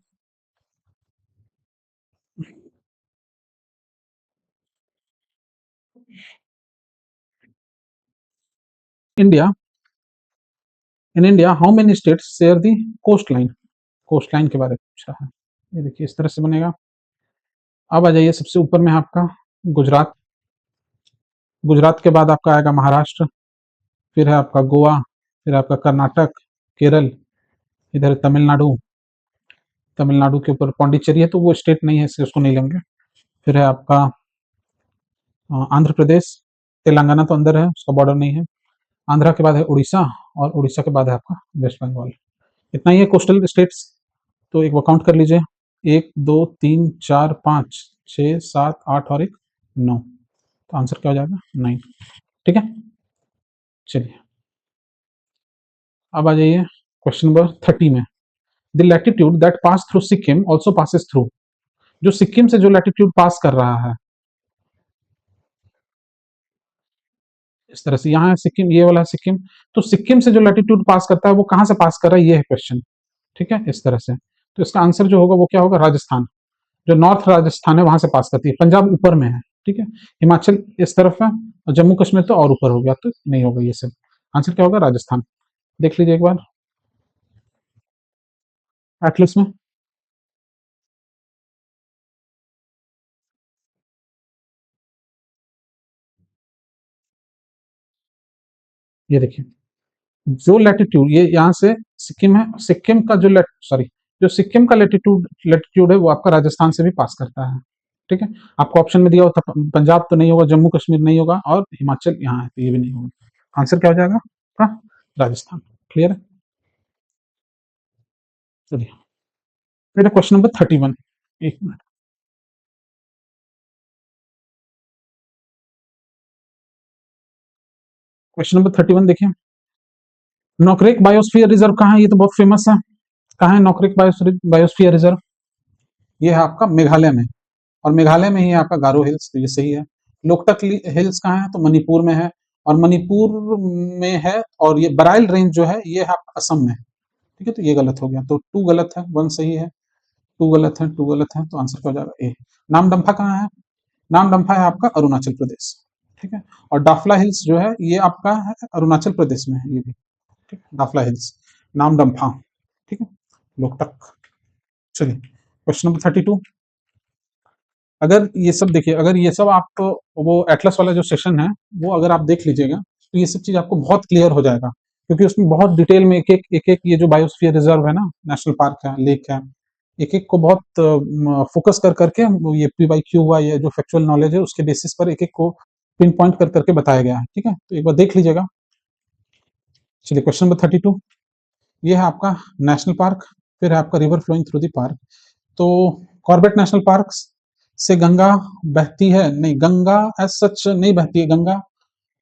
India, in India how many states share the coast line, coast line के बारे में पूछा है। ये देखिए इस तरह से बनेगा। अब आ जाइए सबसे ऊपर में है आपका गुजरात, गुजरात के बाद आपका आएगा महाराष्ट्र, फिर है आपका गोवा, फिर आपका कर्नाटक, केरल, इधर तमिलनाडु, तमिलनाडु के ऊपर पौंडीचेरी है, तो वो स्टेट नहीं है इसलिए उसको नहीं लेंगे। फिर है आपका आंध्र प्रदेश, तेलंगाना तो अंदर है, उसका बॉर्डर नहीं है। आंध्रा के बाद है उड़ीसा, और उड़ीसा के बाद है आपका वेस्ट बंगाल। इतना ही है कोस्टल स्टेट्स। तो एक वर्कआउट कर लीजिए, 1 2 3 4 5 6 7 8 और एक 9, तो आंसर क्या हो जाएगा 9, ठीक है। चलिए अब आ जाइए क्वेश्चन नंबर 30 में, the latitude that pass through Sikkim also passes through. जो सिक्किम से जो लैटिट्यूड पास कर रहा है, इस तरह से यहाँ है सिक्किम, ये वाला है सिक्किम, तो सिक्किम से जो लैटिट्यूड पास करता है वो कहाँ से पास कर रहा है, ये है क्वेश्चन, ठीक है, इस तरह से। तो इसका आंसर जो होगा वो क्या होगा, राजस्थान, जो नॉर्थ राजस्थान है वहां से पास करती है, पंजाब ऊपर में है, ठीक है, हिमाचल इस तरफ है, और जम्मू कश्मीर तो और ऊपर हो गया, तो नहीं होगा ये सब। आंसर क्या होगा, राजस्थान। देख लीजिए एक बार एटलस में, ये देखिए, जो लैटिट्यूड ये यहाँ से सिक्किम है, सिक्किम का जो सॉरी, जो सिक्किम का लैटिट्यूड लैटिट्यूड है वो आपका राजस्थान से भी पास करता है, ठीक है। आपको ऑप्शन में दिया होता पंजाब तो नहीं होगा, जम्मू कश्मीर नहीं होगा, और हिमाचल यहाँ है तो ये भी नहीं होगा। आंसर क्या हो जाएगा, हाँ, राजस्थान। क्लियर है। चलिए, फिर क्वेश्चन नंबर 31। एक मिनट। क्वेश्चन नंबर 31 देखिए। नोकरेक बायोस्फीयर रिजर्व कहाँ है? ये तो बहुत फेमस है। कहाँ है नोकरेक बायोस्फीयर रिजर्व? ये है आपका मेघालय में, और मेघालय में ही है आपका गारो हिल्स, तो ये सही है। लोकटक हिल्स कहाँ है? तो मणिपुर में है, और मणिपुर में है, और ये बराइल रेंज जो है ये है आपका असम में। ठीक है, तो ये गलत हो गया, तो टू गलत है, वन सही है। टू गलत है, टू गलत है, तो आंसर क्या हो जाएगा? ए। नामदम्फा कहाँ है? नामदम्फा है आपका अरुणाचल प्रदेश। ठीक है, और डाफला हिल्स जो है ये आपका है अरुणाचल प्रदेश में है, ये भी। ठीक है, डाफला हिल्स, नामदम्फा। ठीक है, लोकटक। चलिए, क्वेश्चन नंबर 32। अगर ये सब देखिए, अगर ये सब आप वो एटलस वाला जो सेशन है वो अगर आप देख लीजिएगा, तो ये सब चीज आपको बहुत क्लियर हो जाएगा, क्योंकि उसमें बहुत डिटेल में एक एक ये जो बायोस्फीयर रिजर्व है ना, नेशनल पार्क है, लेक है, एक एक को बहुत फोकस कर करके ये PYQ हुआ, ये जो फैक्चुअल नॉलेज है उसके बेसिस पर एक एक को पिन पॉइंट कर करके बताया गया है। ठीक है, तो एक बार देख लीजिएगा। चलिए, क्वेश्चन नंबर 32। ये है आपका नेशनल पार्क, फिर है आपका river flowing through the park. तो कॉर्बेट नेशनल पार्क से गंगा बहती है? नहीं, गंगा एज सच नहीं बहती है। गंगा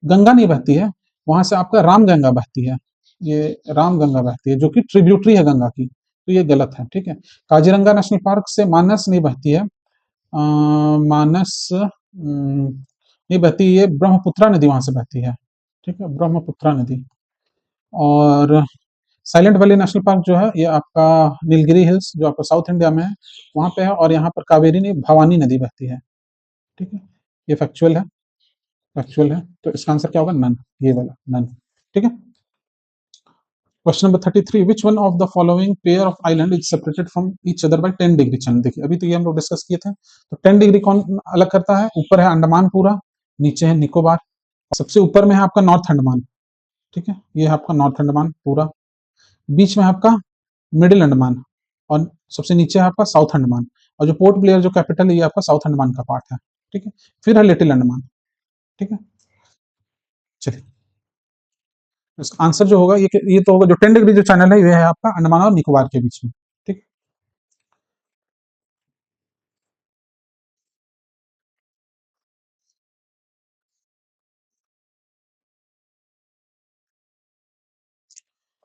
गंगा नहीं बहती है, वहां से आपका राम गंगा बहती है। ये राम गंगा बहती है, जो कि ट्रिब्यूटरी है गंगा की, तो ये गलत है। ठीक है, काजीरंगा नेशनल पार्क से मानस नहीं बहती है। मानस नहीं बहती, ये ब्रह्मपुत्रा नदी वहां से बहती है। ठीक है, ब्रह्मपुत्रा नदी। और साइलेंट वैली नेशनल पार्क जो है ये आपका नीलगिरी हिल्स, जो आपका साउथ इंडिया में है, वहां पे है, और यहाँ पर कावेरी नहीं, भवानी नदी बहती है। ठीक है, ये फैक्चुअल है, फैक्चुअल है, तो इसका आंसर क्या होगा? नन, ये वाला नन। ठीक है, question number 33। Which one of the following pair of island is separated from each other by 10 degree channel? देखिए, अभी तो ये हम लोग डिस्कस किए थे, तो 10 डिग्री कौन अलग करता है? ऊपर है अंडमान पूरा, नीचे है निकोबार, सबसे ऊपर में है आपका नॉर्थ अंडमान। ठीक है, ये है आपका नॉर्थ अंडमान पूरा, बीच में है आपका मिडिल अंडमान, और सबसे नीचे है आपका साउथ अंडमान, और जो पोर्ट ब्लेयर जो कैपिटल है ये आपका साउथ अंडमान का पार्ट है। ठीक है, फिर है लिटिल अंडमान। ठीक है, चलिए, इसका आंसर जो होगा ये तो होगा, जो 10 डिग्री जो चैनल है ये है आपका अंडमान और निकोबार के बीच में। ठीक,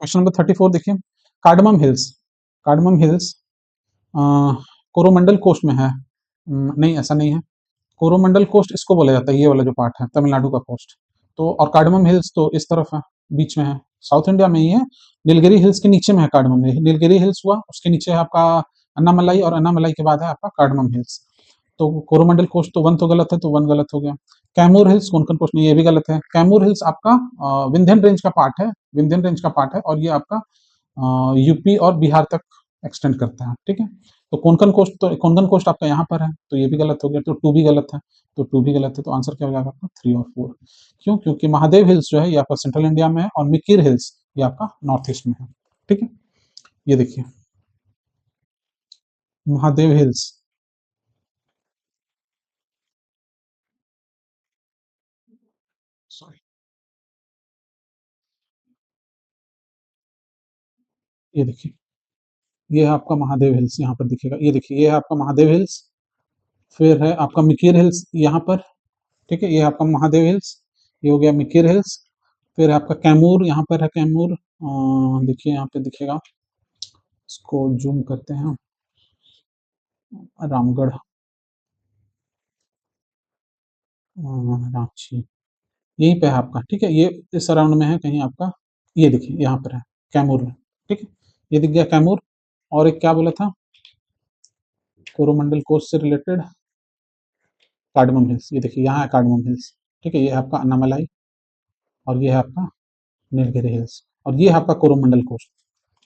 क्वेश्चन नंबर 34 देखिए। Cardamom Hills, Cardamom Hills Coromandel Coast में है? नहीं, ऐसा नहीं है। कोरोमंडल कोस्ट इसको बोला जाता है, ये वाला जो पार्ट है तमिलनाडु का कोस्ट। तो और कार्डमम हिल्स तो इस तरफ है, बीच में है, साउथ इंडिया में ही है। नीलगिरी हिल्स के नीचे में है कार्डमम, नीलगिरी हिल्स हुआ, उसके नीचे है आपका अन्नामलाई, और अन्नामलाई के बाद है आपका कार्डमम हिल्स। तो कोरोमंडल कोस्ट तो वन तो गलत है, तो वन गलत हो गया। कैमूर हिल्स कोंकण कोस्ट में, ये भी गलत है। कैमूर हिल्स आपका विंध्यन रेंज का पार्ट है, विंध्यन रेंज का पार्ट है, और ये आपका यूपी और बिहार तक एक्सटेंड करता है। ठीक है, तो कोंकण कोस्ट आपका यहाँ पर है, तो ये भी गलत हो गया, तो टू भी गलत है। तो टू भी गलत है, तो आंसर क्या हो जाएगा आपका? 3 और 4। क्यों? क्योंकि महादेव हिल्स जो है ये आपका सेंट्रल इंडिया में है, और मिकिर हिल्स ये आपका नॉर्थ ईस्ट में है। ठीक है, ये देखिए, महादेव हिल्स। सॉरी, ये देखिए, ये है आपका महादेव हिल्स, यहाँ पर दिखेगा, ये देखिए, ये है आपका महादेव हिल्स, फिर है आपका मिकिर हिल्स यहाँ पर। ठीक है, ये है आपका महादेव हिल्स, ये हो गया मिकिर हिल्स, फिर है आपका कैमूर, यहाँ पर है कैमूर, देखिए यहाँ पे दिखेगा, इसको जूम करते हैं, रामगढ़, रांची, यहीं पे है आपका। ठीक है, ये इस अराउंड में है कहीं आपका, ये देखिए यहाँ पर है, कैमूर में। ठीक है, ये दिख गया कैमूर। और एक क्या बोला था, कोरोमंडल कोस्ट से रिलेटेड कार्डमम हिल्स, ये देखिए यहाँ है कार्डमम हिल्स। ठीक है, ये है आपका अन्नामलाई, और ये है आपका नीलगिरी हिल्स, और ये है आपका कोरोमंडल कोस्ट।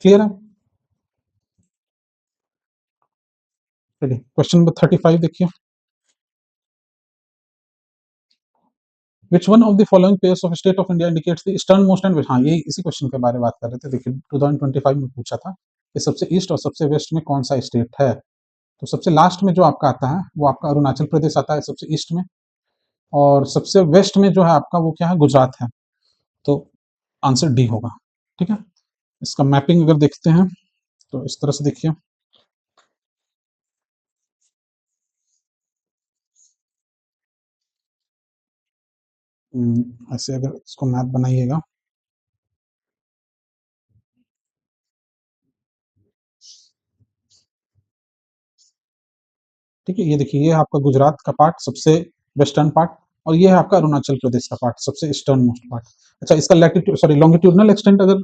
क्लियर है? चलिए, क्वेश्चन नंबर 35 देखिए। Which one of the following pairs of state of India indicates the eastern most and west? हाँ, ये इसी क्वेश्चन के बारे में बात कर रहे थे। देखिए, 2025 में पूछा था कि सबसे ईस्ट और सबसे वेस्ट में कौन सा स्टेट है। तो सबसे लास्ट में जो आपका आता है वो आपका अरुणाचल प्रदेश आता है सबसे ईस्ट में, और सबसे वेस्ट में जो है आपका वो क्या है? गुजरात है। तो आंसर डी होगा। ठीक है, इसका मैपिंग अगर देखते हैं तो इस तरह से देखिए, ऐसे अगर इसको मैप बनाइएगा, ठीक है, ये देखिए, ये है आपका गुजरात का पार्ट, सबसे वेस्टर्न पार्ट, और ये है आपका अरुणाचल प्रदेश का पार्ट, सबसे ईस्टर्न मोस्ट पार्ट। अच्छा, इसका लैटिट्यूड सॉरी लॉन्गिट्यूडनल एक्सटेंट अगर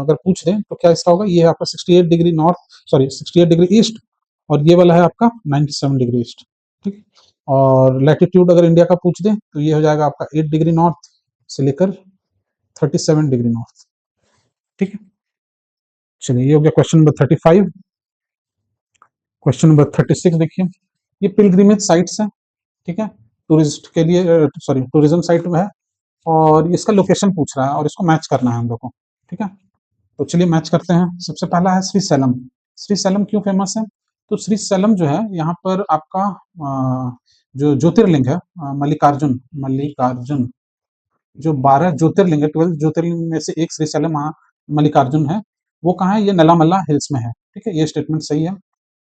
अगर पूछ दें तो क्या इसका होगा, ये है आपका 68 degree north, sorry 68 degree east, और ये वाला है आपका 97 डिग्री ईस्ट, ठीक है। और लैटिट्यूड अगर इंडिया का पूछ दें तो ये हो जाएगा आपका 8 डिग्री नॉर्थ से लेकर 37 डिग्री नॉर्थ, ठीक है। चलिए, ये हो गया क्वेश्चन नंबर 35। क्वेश्चन नंबर 36 देखिए, ये पिलग्रिमेज साइट्स है, ठीक है, टूरिस्ट के लिए, सॉरी टूरिज्म साइट में है, और इसका लोकेशन पूछ रहा है और इसको मैच करना है हम लोग को, ठीक है। तो चलिए मैच करते हैं। सबसे पहला है श्री सैलम। श्री सैलम क्यों फेमस है? तो श्री सैलम जो है यहाँ पर आपका जो ज्योतिर्लिंग है, मल्लिकार्जुन, मल्लिकार्जुन, जो 12 ज्योतिर्लिंग है, 12 ज्योतिर्लिंग में से एक श्री सैलम मल्लिकार्जुन है, वो कहाँ है? ये नलामल्ला हिल्स में है, ठीक है, ये स्टेटमेंट सही है।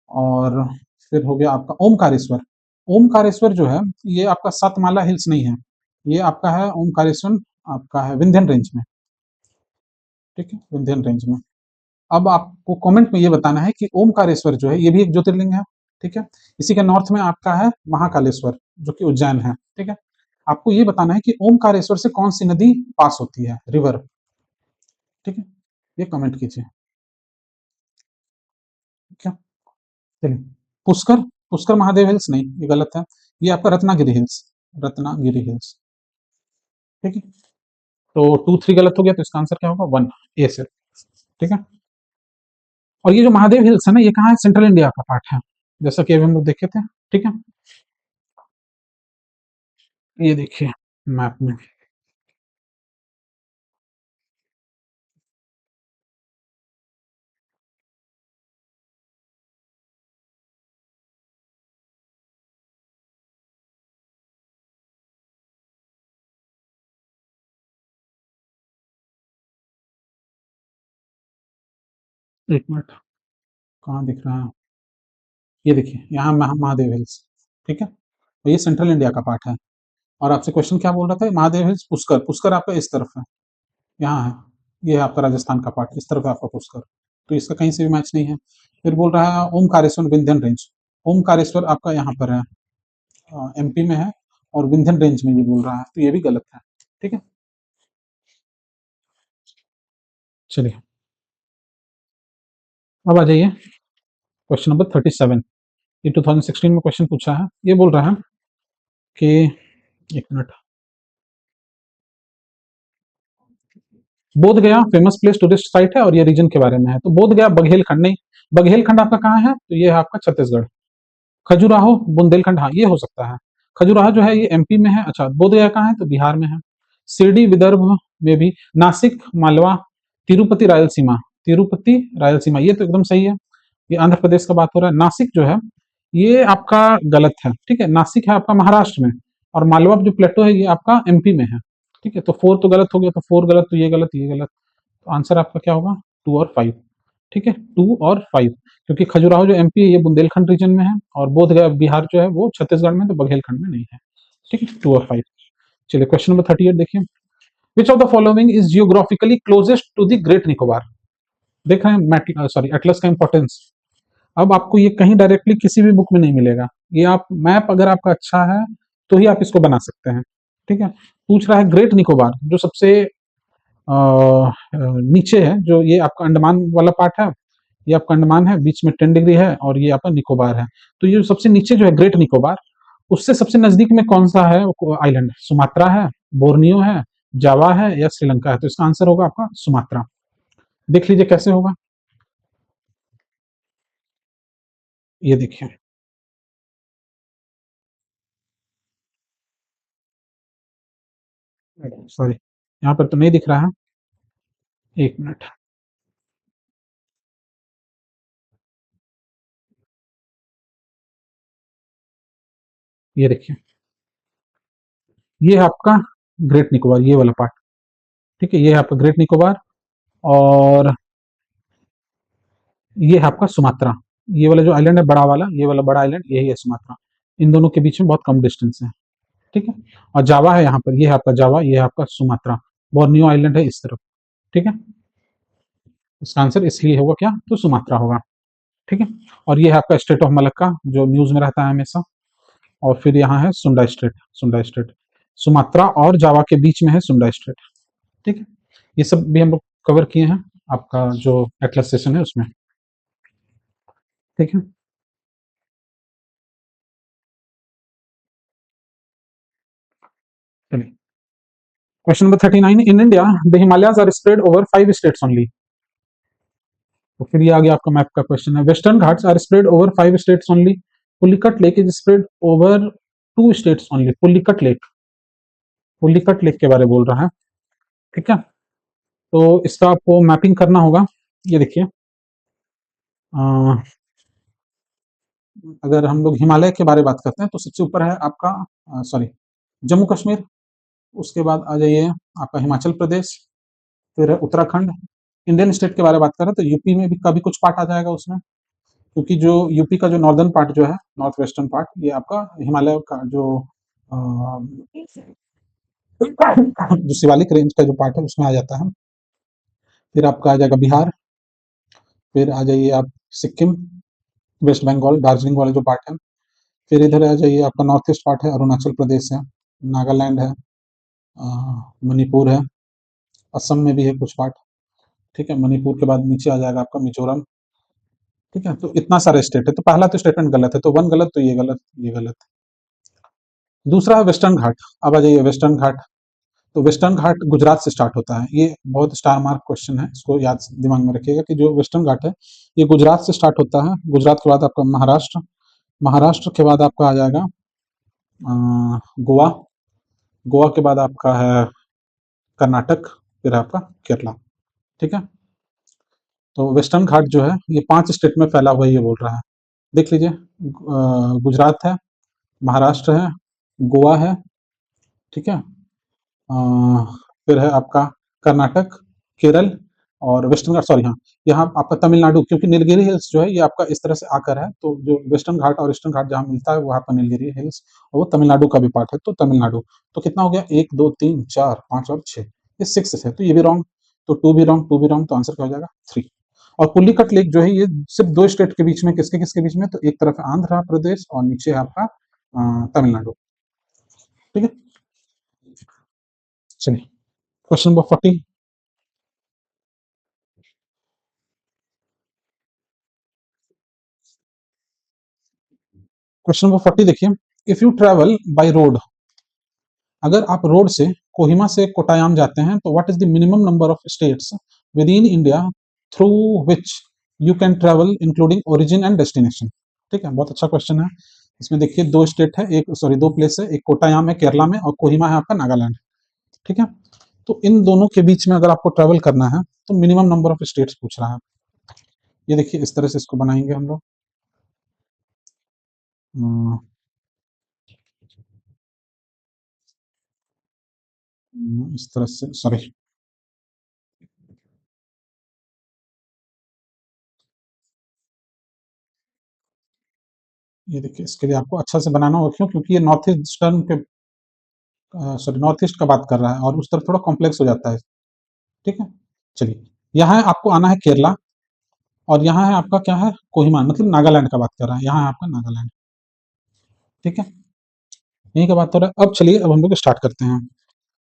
और फिर हो गया आपका ओमकारेश्वर। ओमकारेश्वर जो है ये आपका सातमाला हिल्स नहीं है, ये आपका है ओमकारेश्वर, आपका है विंध्यन रेंज में, ठीक है, विंध्यन रेंज में। अब आपको कमेंट में ये बताना है कि ओमकारेश्वर जो है ये भी एक ज्योतिर्लिंग है, ठीक है। इसी के नॉर्थ में आपका है महाकालेश्वर, जो कि उज्जैन है, ठीक है। आपको ये बताना है कि ओमकारेश्वर से कौन सी नदी पास होती है, रिवर, ठीक है, ये कमेंट कीजिए, ठीक है। चलिए, पुष्कर, पुष्कर महादेव हिल्स नहीं, ये गलत है, ये आपका रत्नागिरी हिल्स, रत्नागिरी हिल्स, ठीक है। तो 2 3 गलत हो गया, तो इसका आंसर क्या होगा? 1 ए से, ठीक है। और ये जो महादेव हिल्स है ना, ये कहाँ है? सेंट्रल इंडिया का पार्ट है, जैसा कि अभी हम लोग देखे थे, ठीक है। ये देखिए मैप में, एक मिनट, कहाँ दिख रहा है? ये देखिए यहाँ महादेव हिल्स, ठीक है, तो ये सेंट्रल इंडिया का पार्ट है। और आपसे क्वेश्चन क्या बोल रहा था? महादेव हिल्स, पुष्कर, पुष्कर आपका इस तरफ है, यहाँ है, ये है आपका राजस्थान का पार्ट, इस तरफ है आपका पुष्कर, तो इसका कहीं से भी मैच नहीं है। फिर बोल रहा है ओमकारेश्वर विंध्यन रेंज, ओमकारेश्वर आपका यहाँ पर है, एमपी में है, और विंध्यन रेंज में ये बोल रहा है, तो ये भी गलत है, ठीक है। चलिए, अब आ जाइए क्वेश्चन नंबर 37। ये 2016 में क्वेश्चन पूछा है, ये बोल रहा है कि, एक मिनट, बोध गया फेमस प्लेस टूरिस्ट साइट है और ये रीजन के बारे में है, तो बोध गया बघेलखंड नहीं, बघेलखंड आपका कहाँ है? तो ये है आपका छत्तीसगढ़। खजुराहो बुंदेलखंड, हाँ ये हो सकता है। खजुराहो जो है ये एमपी में है, अच्छा बोध गया कहाँ है? तो बिहार में है। शिरडी विदर्भ में भी, नासिक मालवा, तिरुपति रायलसीमा, तिरुपति रायलसीमा, ये तो एकदम सही है, ये आंध्र प्रदेश का बात हो रहा है। नासिक जो है ये आपका गलत है, ठीक है, नासिक है आपका महाराष्ट्र में, और मालवा जो प्लेटो है ये आपका एमपी में है, ठीक है। तो 4 तो गलत हो गया, तो 4 गलत, तो ये गलत, ये गलत, तो आंसर आपका क्या होगा? 2 और 5, ठीक है, 2 और 5, क्योंकि खजुराहो जो एमपी है ये बुंदेलखंड रीजन में है, और बोध गया बिहार जो है वो छत्तीसगढ़ में, तो बघेलखंड में नहीं है, ठीक है, 2 और 5। चलिए क्वेश्चन नंबर 38 देखिए, which of the following is geographically closest to the Great Nicobar? देख रहे हैं सॉरी एटलस का इंपॉर्टेंस। अब आपको ये कहीं डायरेक्टली किसी भी बुक में नहीं मिलेगा, ये आप मैप अगर आपका अच्छा है तो ही आप इसको बना सकते हैं, ठीक है। पूछ रहा है ग्रेट निकोबार, जो सबसे नीचे है, जो ये आपका अंडमान वाला पार्ट है, ये आपका अंडमान है, बीच में 10 डिग्री है, और ये आपका निकोबार है। तो ये सबसे नीचे जो है ग्रेट निकोबार, उससे सबसे नजदीक में कौन सा है आइलैंड? सुमात्रा है, बोर्नियो है, जावा है, या श्रीलंका है? तो इसका आंसर होगा आपका सुमात्रा। देख लीजिए कैसे होगा, ये देखिए, सॉरी यहाँ पर तो नहीं दिख रहा है, एक मिनट, ये देखिए, ये है आपका ग्रेट निकोबार, ये वाला पार्ट, ठीक है, ये है आपका ग्रेट निकोबार। और ये है आपका सुमात्रा। ये वाला जो आइलैंड है बड़ा वाला, ये वाला बड़ा आइलैंड यही है सुमात्रा। इन दोनों के बीच में बहुत कम डिस्टेंस है, ठीक है। और जावा है यहाँ पर, ये है आपका जावा, ये है आपका सुमात्रा। बोर्नियो आइलैंड है इस तरफ, ठीक है। इसका आंसर इसलिए होगा क्या, तो सुमात्रा होगा, ठीक है। और ये है आपका स्ट्रेट ऑफ मलक्का जो न्यूज में रहता है हमेशा। और फिर यहाँ है सुंडा स्ट्रेट, सुंडा स्ट्रेट सुमात्रा और जावा के बीच में है सुंडा स्ट्रेट, ठीक है। ये सब भी हम लोग कवर किए हैं आपका जो एटलस सेशन है उसमें, ठीक है। चलिए, question number 39, in India the Himalayas are spread over 5 states only. तो फिर ये आ गया आपका मैप का क्वेश्चन है, western Ghats are spread over 5 states only, Pulicat lake is spread over 2 states only. Pulicat lake, Pulicat lake के बारे में बोल रहा है, ठीक है। तो इसका आपको मैपिंग करना होगा। ये देखिए, अगर हम लोग हिमालय के बारे में बात करते हैं तो सबसे ऊपर है आपका सॉरी जम्मू कश्मीर, उसके बाद आ जाइए आपका हिमाचल प्रदेश, फिर है उत्तराखंड। इंडियन स्टेट के बारे में बात करें तो यूपी में भी का भी कुछ पार्ट आ जाएगा उसमें, क्योंकि जो यूपी का जो नॉर्दर्न पार्ट जो है, नॉर्थ वेस्टर्न पार्ट, ये आपका हिमालय का जो अ, जो शिवालिक रेंज का जो पार्ट है उसमें आ जाता है। फिर आपका आ जाएगा बिहार, फिर आ जाइए आप सिक्किम, वेस्ट बंगाल, दार्जिलिंग वाला जो पार्ट है। फिर इधर आ जाइए आपका नॉर्थ ईस्ट पार्ट है, अरुणाचल प्रदेश है, नागालैंड है, अ, मणिपुर है, असम में भी है कुछ पार्ट, ठीक है। मणिपुर के बाद नीचे आ जाएगा आपका मिजोरम, ठीक है। तो इतना सारा स्टेट है, तो पहला तो स्टेटमेंट गलत है, तो वन गलत, तो ये गलत, ये गलत। दूसरा है वेस्टर्न घाट। अब आ जाइए वेस्टर्न घाट। तो वेस्टर्न घाट गुजरात से स्टार्ट होता है, ये बहुत स्टार मार्क क्वेश्चन है, इसको याद दिमाग में रखिएगा कि जो वेस्टर्न घाट है ये गुजरात से स्टार्ट होता है। गुजरात के बाद आपका महाराष्ट्र, महाराष्ट्र के बाद आपका आ जाएगा गोवा, गोवा के बाद आपका है कर्नाटक, फिर आपका केरला, ठीक है। तो वेस्टर्न घाट जो है ये 5 स्टेट में फैला हुआ है, ये बोल रहा है। देख लीजिए, गुजरात है, महाराष्ट्र है, गोवा है, ठीक है। अ, फिर है आपका कर्नाटक, केरल और वेस्टर्न घाट, सॉरी हाँ, यहाँ आपका तमिलनाडु, क्योंकि नीलगिरी हिल्स जो है ये आपका इस तरह से आकर है, तो जो वेस्टर्न घाट और ईस्टर्न घाट जहाँ मिलता है वो आपका नीलगिरी हिल्स, और वो तमिलनाडु का भी पार्ट है, तो तमिलनाडु। तो कितना हो गया, 1 2 3 4 5 और 6, ये 6 है, तो ये भी रॉन्ग, तो 2 भी रॉन्ग, 2 भी रॉन्ग, तो आंसर क्या हो जाएगा 3। और पुलिकट लेक जो है ये सिर्फ 2 स्टेट के बीच में, किसके किसके बीच में, तो एक तरफ है आंध्र प्रदेश और नीचे है आपका तमिलनाडु, ठीक है। चलिए, क्वेश्चन नंबर 40, क्वेश्चन नंबर 40 देखिए, if you travel by road, अगर आप रोड से कोहिमा से कोटायाम जाते हैं तो what is the minimum number of states with in India through which you can travel including origin and destination, ठीक है। बहुत अच्छा क्वेश्चन है। इसमें देखिए 2 स्टेट है, एक सॉरी 2 प्लेस है, एक कोटायाम है केरला में और कोहिमा है आपका नागालैंड, ठीक है। तो इन दोनों के बीच में अगर आपको ट्रेवल करना है तो मिनिमम नंबर ऑफ स्टेट्स पूछ रहा है। ये देखिए इस तरह से इसको बनाएंगे हम लोग, इस तरह से, सॉरी, ये देखिए इसके लिए आपको अच्छा से बनाना होगा, क्यों, क्योंकि ये नॉर्थ ईस्टर्न के सॉरी नॉर्थ ईस्ट का बात कर रहा है और उस तरफ थोड़ा कॉम्प्लेक्स हो जाता है, ठीक है। चलिए, यहाँ आपको आना है केरला, और यहाँ है आपका क्या है, कोहिमा, मतलब नागालैंड का बात कर रहा है, यहाँ है आपका नागालैंड, ठीक है। यहीं का बात हो रहा है। अब चलिए, अब हम लोग स्टार्ट करते हैं।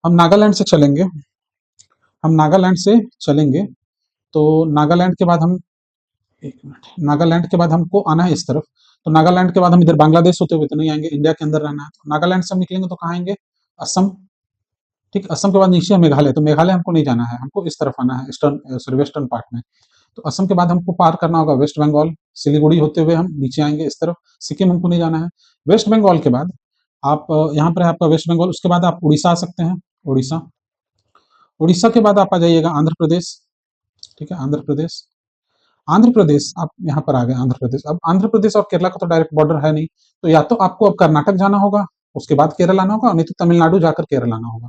हम नागालैंड से चलेंगे, हम नागालैंड से चलेंगे, तो नागालैंड के बाद हम, एक मिनट, नागालैंड के बाद हमको आना है इस तरफ, तो नागालैंड के बाद हम इधर बांग्लादेश होते हुए तो नहीं आएंगे, इंडिया के अंदर रहना है, तो नागालैंड से हम निकलेंगे तो कहाँ आएंगे, असम, ठीक। असम के बाद नीचे है मेघालय, तो मेघालय हमको नहीं जाना है, हमको इस तरफ आना है, ईस्टर्न सॉरी वेस्टर्न पार्ट में। तो असम के बाद हमको पार करना होगा वेस्ट बंगाल, सिलीगुड़ी होते हुए हम नीचे आएंगे इस तरफ, सिक्किम हमको नहीं जाना है। वेस्ट बंगाल के बाद आप यहाँ पर है आपका वेस्ट बंगाल, उसके बाद आप उड़ीसा आ सकते हैं, उड़ीसा, उड़ीसा के बाद आप आ जाइएगा आंध्र प्रदेश, ठीक है, आंध्र प्रदेश, आंध्र प्रदेश आप यहाँ पर आ गए आंध्र प्रदेश। अब आंध्र प्रदेश और केरला का तो डायरेक्ट बॉर्डर है नहीं, तो या तो आपको अब कर्नाटक जाना होगा, उसके बाद केरल आना होगा, नहीं तो तमिलनाडु जाकर केरल आना होगा।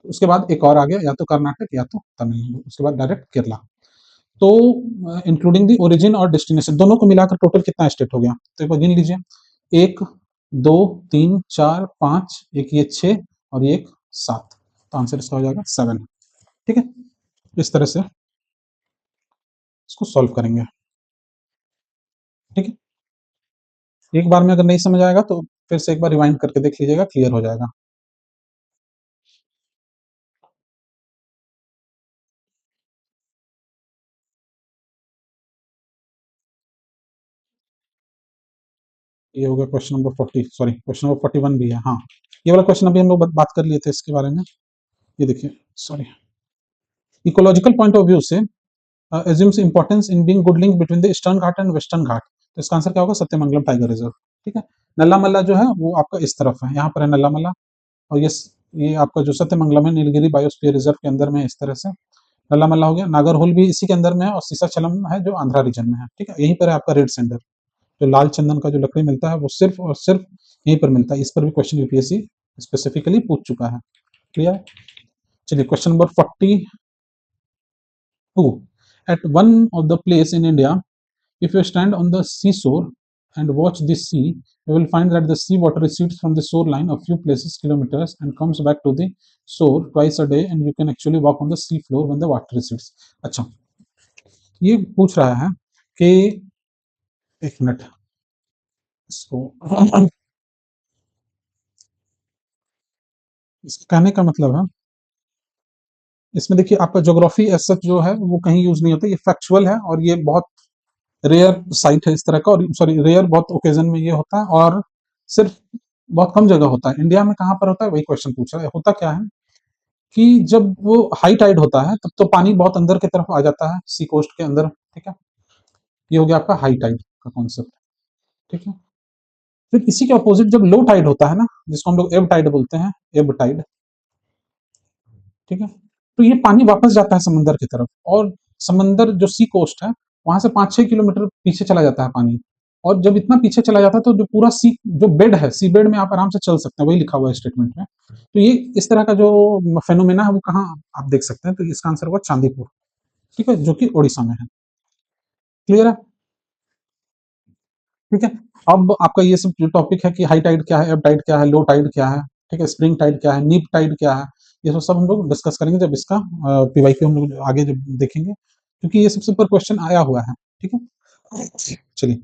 तो उसके बाद एक और आ गया, या तो कर्नाटक या तो तमिलनाडु, उसके बाद डायरेक्ट केरला। तो इंक्लूडिंग द ओरिजिन और डेस्टिनेशन दोनों को मिलाकर टोटल कितना स्टेट हो गया, तो एक बार गिन लीजिए। एक, दो, तीन, चार, पांच, एक ये छह और ये एक सात, तो आंसर इसका हो जाएगा 7। ठीक है, इस तरह से इसको सॉल्व करेंगे। ठीक है, एक बार में अगर नहीं समझ आएगा तो फिर से एक बार रिवाइंड करके देख लीजिएगा, क्लियर हो जाएगा। ये हो गया question number 40, sorry question number 41 भी है। हाँ, ये वाला क्वेश्चन अभी हम लोग बात कर लिए थे इसके बारे में। ये देखिए, sorry, ecological point of view से assumes importance in being good link between the eastern Ghat and western Ghat, तो इसका आंसर क्या होगा, सत्यमंगलम टाइगर रिजर्व। ठीक है, नल्ला मल्ला जो है वो आपका इस तरफ है, यहाँ पर है नल्ला मल्ला, और ये आपका जो सत्यमंगलम है नीलगिरी बायोस्फीयर रिजर्व के अंदर में, इस तरह से नल्ला मल्ला हो गया। नागरहोल भी इसी के अंदर में है, और सीसाचलम है जो आंध्रा रीजन में है। ठीक है, यहीं पर है आपका रेड सेंडर, जो लाल चंदन का जो लकड़ी मिलता है वो सिर्फ और सिर्फ यहीं पर मिलता है। इस पर भी क्वेश्चन यूपीएससी स्पेसिफिकली पूछ चुका है। क्लियर। चलिए question number 42, at one of the place in India, if you stand on the seashore and watch the sea, you will find that the sea water recedes from the shoreline a few places kilometers and comes back to the shore twice a day, and you can actually walk on the sea floor when the water recedes। अच्छा, ये पूछ रहा है कि, एक मिनट, इसको इसके कहने का मतलब है, इसमें देखिए आपका ज्योग्राफी एज सच जो है वो कहीं यूज नहीं होता, ये फैक्चुअल है, और ये बहुत रेयर साइट है इस तरह का, और सॉरी रेयर बहुत ओकेजन में ये होता है, और सिर्फ बहुत कम जगह होता है। इंडिया में कहाँ पर होता है, वही क्वेश्चन पूछ रहा है। होता क्या है कि जब वो हाई टाइड होता है तब तो पानी बहुत अंदर की तरफ आ जाता है सी कोस्ट के अंदर। ठीक है, ये हो गया आपका हाई टाइड का कॉन्सेप्ट। ठीक है, फिर इसी के अपोजिट जब लो टाइड होता है ना, जिसको हम लोग एब टाइड बोलते हैं, एब टाइड। ठीक है, तो ये पानी वापस जाता है समंदर की तरफ, और समंदर जो सी कोस्ट है वहां से 5-6 किलोमीटर पीछे चला जाता है पानी, और जब इतना पीछे चला जाता है तो जो पूरा सी जो बेड है, सी बेड में आप आराम से चल सकते हैं, वही लिखा हुआ है स्टेटमेंट में। तो ये इस तरह का जो फेनोमेना है वो कहाँ आप देख सकते हैं, तो इसका आंसर हुआ चांदीपुर। ठीक है, जो कि उड़ीसा में है। क्लियर है। ठीक है, अब आपका ये सब जो टॉपिक है कि हाई टाइड क्या है, एब टाइड क्या है, लो टाइड क्या है, ठीक है, स्प्रिंग टाइड क्या है, नीप टाइड क्या है, ये सब हम लोग डिस्कस करेंगे जब इसका पीवाईक्यू हम लोग आगे जब देखेंगे, क्योंकि ये सबसे ऊपर क्वेश्चन आया हुआ है। ठीक है, चलिए,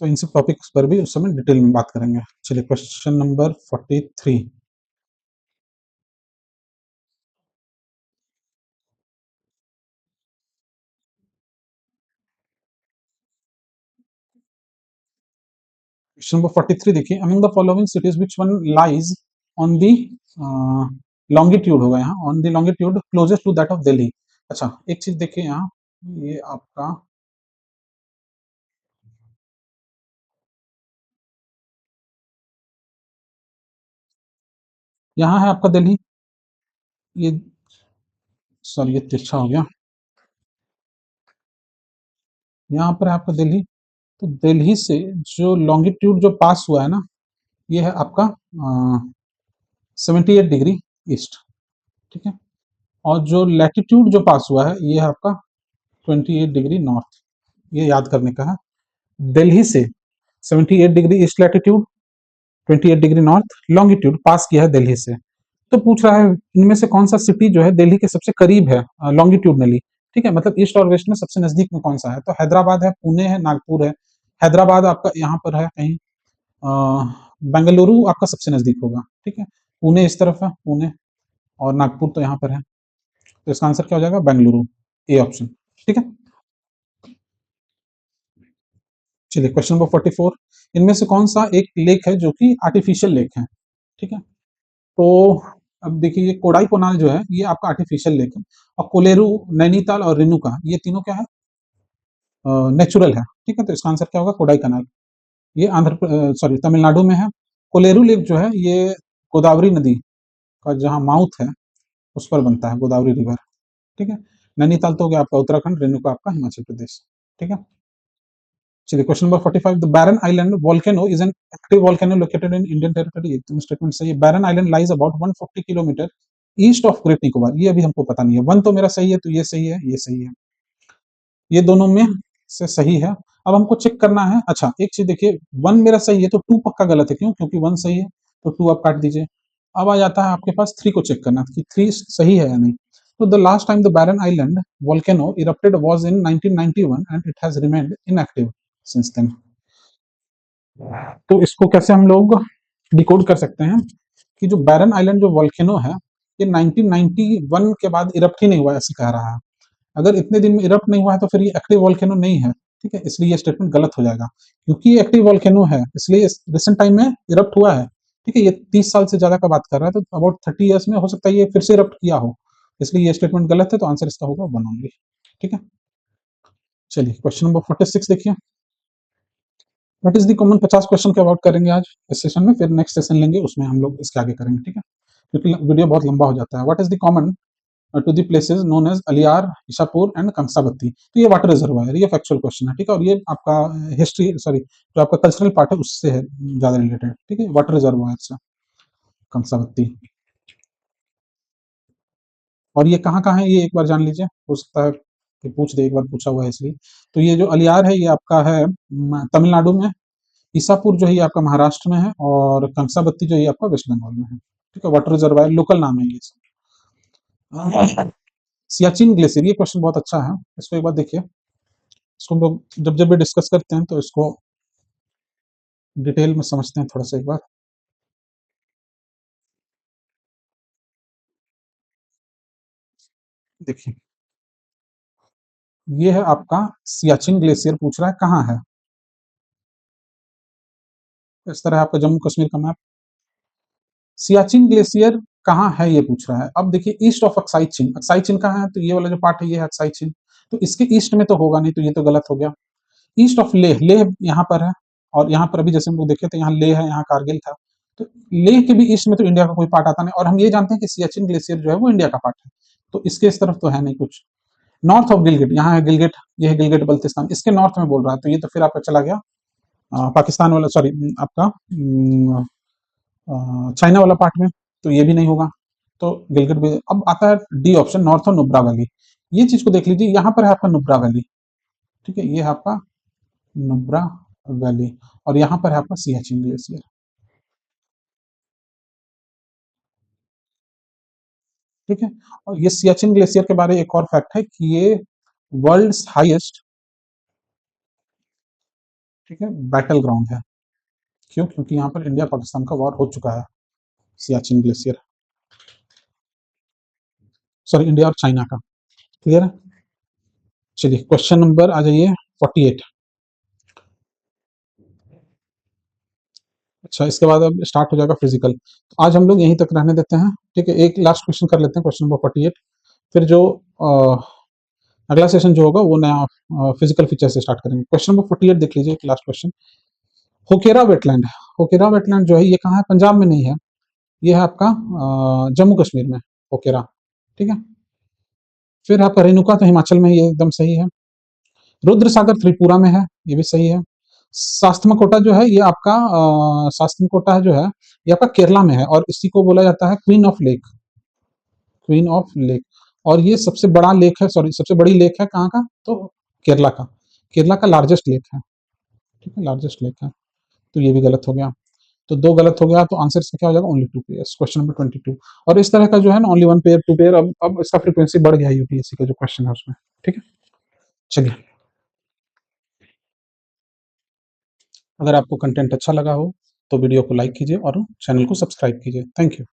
तो इन सब टॉपिक्स पर भी उस समय डिटेल में बात करेंगे। चलिए क्वेश्चन नंबर 43, क्वेश्चन नंबर 43 देखिए, among the following cities which one lies on the longitude, होगा यहाँ on the longitude closest to that of Delhi. अच्छा, एक चीज देखिए यहाँ, ये आपका यहाँ है आपका दिल्ली, ये सॉरी ये तिरछा हो गया, यहाँ पर है आपका दिल्ली। तो दिल्ली से जो लॉन्गिट्यूड जो पास हुआ है ना, ये है आपका 78 डिग्री ईस्ट। ठीक है, और जो लैटिट्यूड जो पास हुआ है ये है आपका 28 डिग्री नॉर्थ। ये याद करने का है, दिल्ली से 78 degree east latitude, 28 degree north longitude pass किया है दिल्ली से। तो पूछ रहा है इनमें से कौन सा सिटी जो है दिल्ली के सबसे करीब है लॉन्गिट्यूडनली। ठीक है, मतलब ईस्ट और वेस्ट में सबसे नजदीक में कौन सा है, तो हैदराबाद है, पुणे है, नागपुर है। हैदराबाद आपका यहाँ पर है कहीं, बेंगलुरु आपका सबसे नजदीक होगा। ठीक है, पुणे इस तरफ है, पुणे, और नागपुर तो यहाँ पर है, तो इसका आंसर क्या हो जाएगा, बेंगलुरु, ए ऑप्शन। ठीक है, चलिए क्वेश्चन नंबर 44, इनमें से कौन सा एक लेक है जो कि आर्टिफिशियल लेक है। ठीक है, तो अब देखिए ये कोडाई कोनाल जो है ये आपका आर्टिफिशियल लेक है, और कोलेरू, नैनीताल और रेणुका ये तीनों क्या है, नेचुरल है। ठीक है, तो इसका आंसर क्या होगा, कोडाई कनाल। ये सॉरी तमिलनाडु में है। कोलेरू लेक जो है ये गोदावरी नदी का जहाँ माउथ है उस पर बनता है, गोदावरी रिवर। ठीक है, नैनीताल तो हो गया आपका उत्तराखंड, रेणुका आपका हिमाचल प्रदेश। ठीक है, चलिए question number 45, the Barren island volcano is an active volcano located in Indian territory. तुम स्टेटमेंट सही है, Barren island lies about 140 kilometre east of great Nicobar, ये अभी हमको पता नहीं है। वन तो मेरा सही है, तो ये सही है, ये सही है, ये दोनों में से सही है। अब हमको चेक करना है, अच्छा एक चीज देखिए, वन मेरा सही है तो टू पक्का गलत है, क्यों? क्योंकि वन सही है, तो टू आप काट दीजिए। अब आ जाता है आपके पास थ्री को चेक करना कि थ्री सही है या नहीं। तो the last time the Barren island volcano erupted was in 1991 and it has remained inactive since then. तो इसको कैसे हम लोग डिकोड कर सकते हैं कि जो बैरन आइलैंड जो वोल्केनो है, ये 1991 के बाद इरप्ट ही नहीं हुआ ऐसे कह रहा है। अगर इतने दिन में इरप्ट नहीं हुआ है तो फिर ये एक्टिव वोल्केनो नहीं है, ठीक है, इसलिए ये स्टेटमेंट गलत हो जाएगा। क्योंकि ये एक्टिव वोल्केनो है इसलिए रिसेंट टाइम में इरप्ट हुआ है, ठीक है, ये 30 साल से ज्यादा का बात कर रहा है, तो अबाउट 30 ईयर्स में हो सकता है ये फिर से इरप्ट किया हो, इसलिए ये स्टेटमेंट गलत है, तो आंसर इसका होगा वन ओनली। ठीक है, चलिए क्वेश्चन नंबर 46 देखिए। What is the common, 50 question के अबाउट करेंगे आज इस सेशन में, फिर नेक्स्ट सेशन लेंगे उसमें हम लोग इसके आगे करेंगे, ठीक है, क्योंकि वीडियो बहुत लंबा हो जाता है। What is the common to the places known as Aliyar, Ishapur and Kangsabati. तो ये वाटर रिजर्वायर, ये फैक्चुअल क्वेश्चन है, ठीक है, और ये आपका हिस्ट्री, सॉरी, जो आपका कल्चरल पार्ट है उससे है ज्यादा रिलेटेड, ठीक है, वाटर रिजर्वायर से कंसाबत्ती। और ये कहाँ है, ये एक बार जान लीजिए, हो सकता है कि पूछ दे, एक बार पूछा हुआ है इसलिए। तो ये जो अलियार है ये आपका है तमिलनाडु में, ईसापुर जो है ये आपका महाराष्ट्र में है, और कंसाबत्ती जो है ये आपका वेस्ट बंगाल में है, ठीक है, वाटर रिजर्वायर लोकल नाम है ये सब। सियाचिन ग्लेशियर, ये क्वेश्चन बहुत अच्छा है, इसको एक बार देखिए। इसको हम लोग जब जब भी डिस्कस करते हैं तो इसको डिटेल में समझते हैं थोड़ा सा एक बार। देखिए, ये है आपका सियाचिन ग्लेशियर, पूछ रहा है कहाँ है। इस तरह आपका जम्मू कश्मीर का मैप, सियाचिन ग्लेशियर कहाँ है ये पूछ रहा है। अब देखिए, ईस्ट ऑफ अक्साई चिन, अक्साई चिन कहाँ है, तो ये वाला जो पार्ट है ये है अक्साई चिन, तो इसके ईस्ट में तो होगा नहीं, तो ये तो गलत हो गया। ईस्ट ऑफ लेह, लेह यहाँ पर है, और यहाँ पर अभी जैसे हम लोग देखे तो यहाँ लेह है, यहाँ कारगिल था, तो लेह के भी ईस्ट में तो इंडिया का कोई पार्ट आता नहीं, और हम ये जानते हैं कि सियाचिन ग्लेशियर जो है वो इंडिया का पार्ट है, तो इसके इस तरफ तो है नहीं कुछ। नॉर्थ ऑफ गिलगिट, यहाँ है गिलगिट, ये है गिलगिट बल्तिस्तान, इसके नॉर्थ में बोल रहा है, तो ये तो फिर आपका चला गया पाकिस्तान वाला, सॉरी, आपका चाइना वाला पार्ट में, तो ये भी नहीं होगा। तो गिलगिट भी, अब आता है डी ऑप्शन, नॉर्थ और नुब्रा वैली। ये चीज को देख लीजिए, यहाँ पर है आपका नुब्रा वैली, ठीक है, ये है आपका नुब्रा वैली, और यहाँ पर है आपका सियाचिन ग्लेशियर, ठीक है। और ये सियाचिन ग्लेशियर के बारे में एक और फैक्ट है कि ये वर्ल्ड्स हाईएस्ट, ठीक है, बैटल ग्राउंड है। क्यों? क्योंकि यहाँ पर इंडिया पाकिस्तान का वॉर हो चुका है, सियाचिन ग्लेशियर, सॉरी, इंडिया और चाइना का। क्लियर है? चलिए क्वेश्चन नंबर आ जाइए 48। अच्छा, इसके बाद अब स्टार्ट हो जाएगा फिजिकल, तो आज हम लोग यहीं तक रहने देते हैं, ठीक है, एक लास्ट क्वेश्चन कर लेते हैं, क्वेश्चन नंबर 48। फिर जो अगला सेशन जो होगा वो नया फिजिकल फीचर से स्टार्ट करेंगे। क्वेश्चन नंबर 48 देख लीजिए, एक last question. Hokera wetland, Hokera wetland जो है ये कहाँ है, पंजाब में नहीं है, ये है आपका जम्मू कश्मीर में, होकेरा, ठीक है। फिर आपका रेणुका तो हिमाचल में, ये एकदम सही है। रुद्र सागर त्रिपुरा में है, ये भी सही है। शास्त्रमकोटा जो है ये आपका शास्त्रमकोटा जो है ये आपका केरला में है, और इसी को बोला जाता है queen of lake, queen of lake. और ये सबसे बड़ा लेक है, सॉरी, सबसे बड़ी लेक है कहाँ का, तो केरला का, केरला का लार्जेस्ट लेक है, ठीक है, लार्जेस्ट लेक है, तो ये भी गलत हो गया। तो दो गलत हो गया, तो आंसर इसका क्या हो जाएगा, only two pairs, question number 22। और इस तरह का जो है ना, only one pair, two pair, अब इसका फ्रीक्वेंसी बढ़ गया यूपीएससी का जो क्वेश्चन है उसमें, ठीक है। चलिए, अगर आपको कंटेंट अच्छा लगा हो तो वीडियो को लाइक कीजिए और चैनल को सब्सक्राइब कीजिए। Thank you.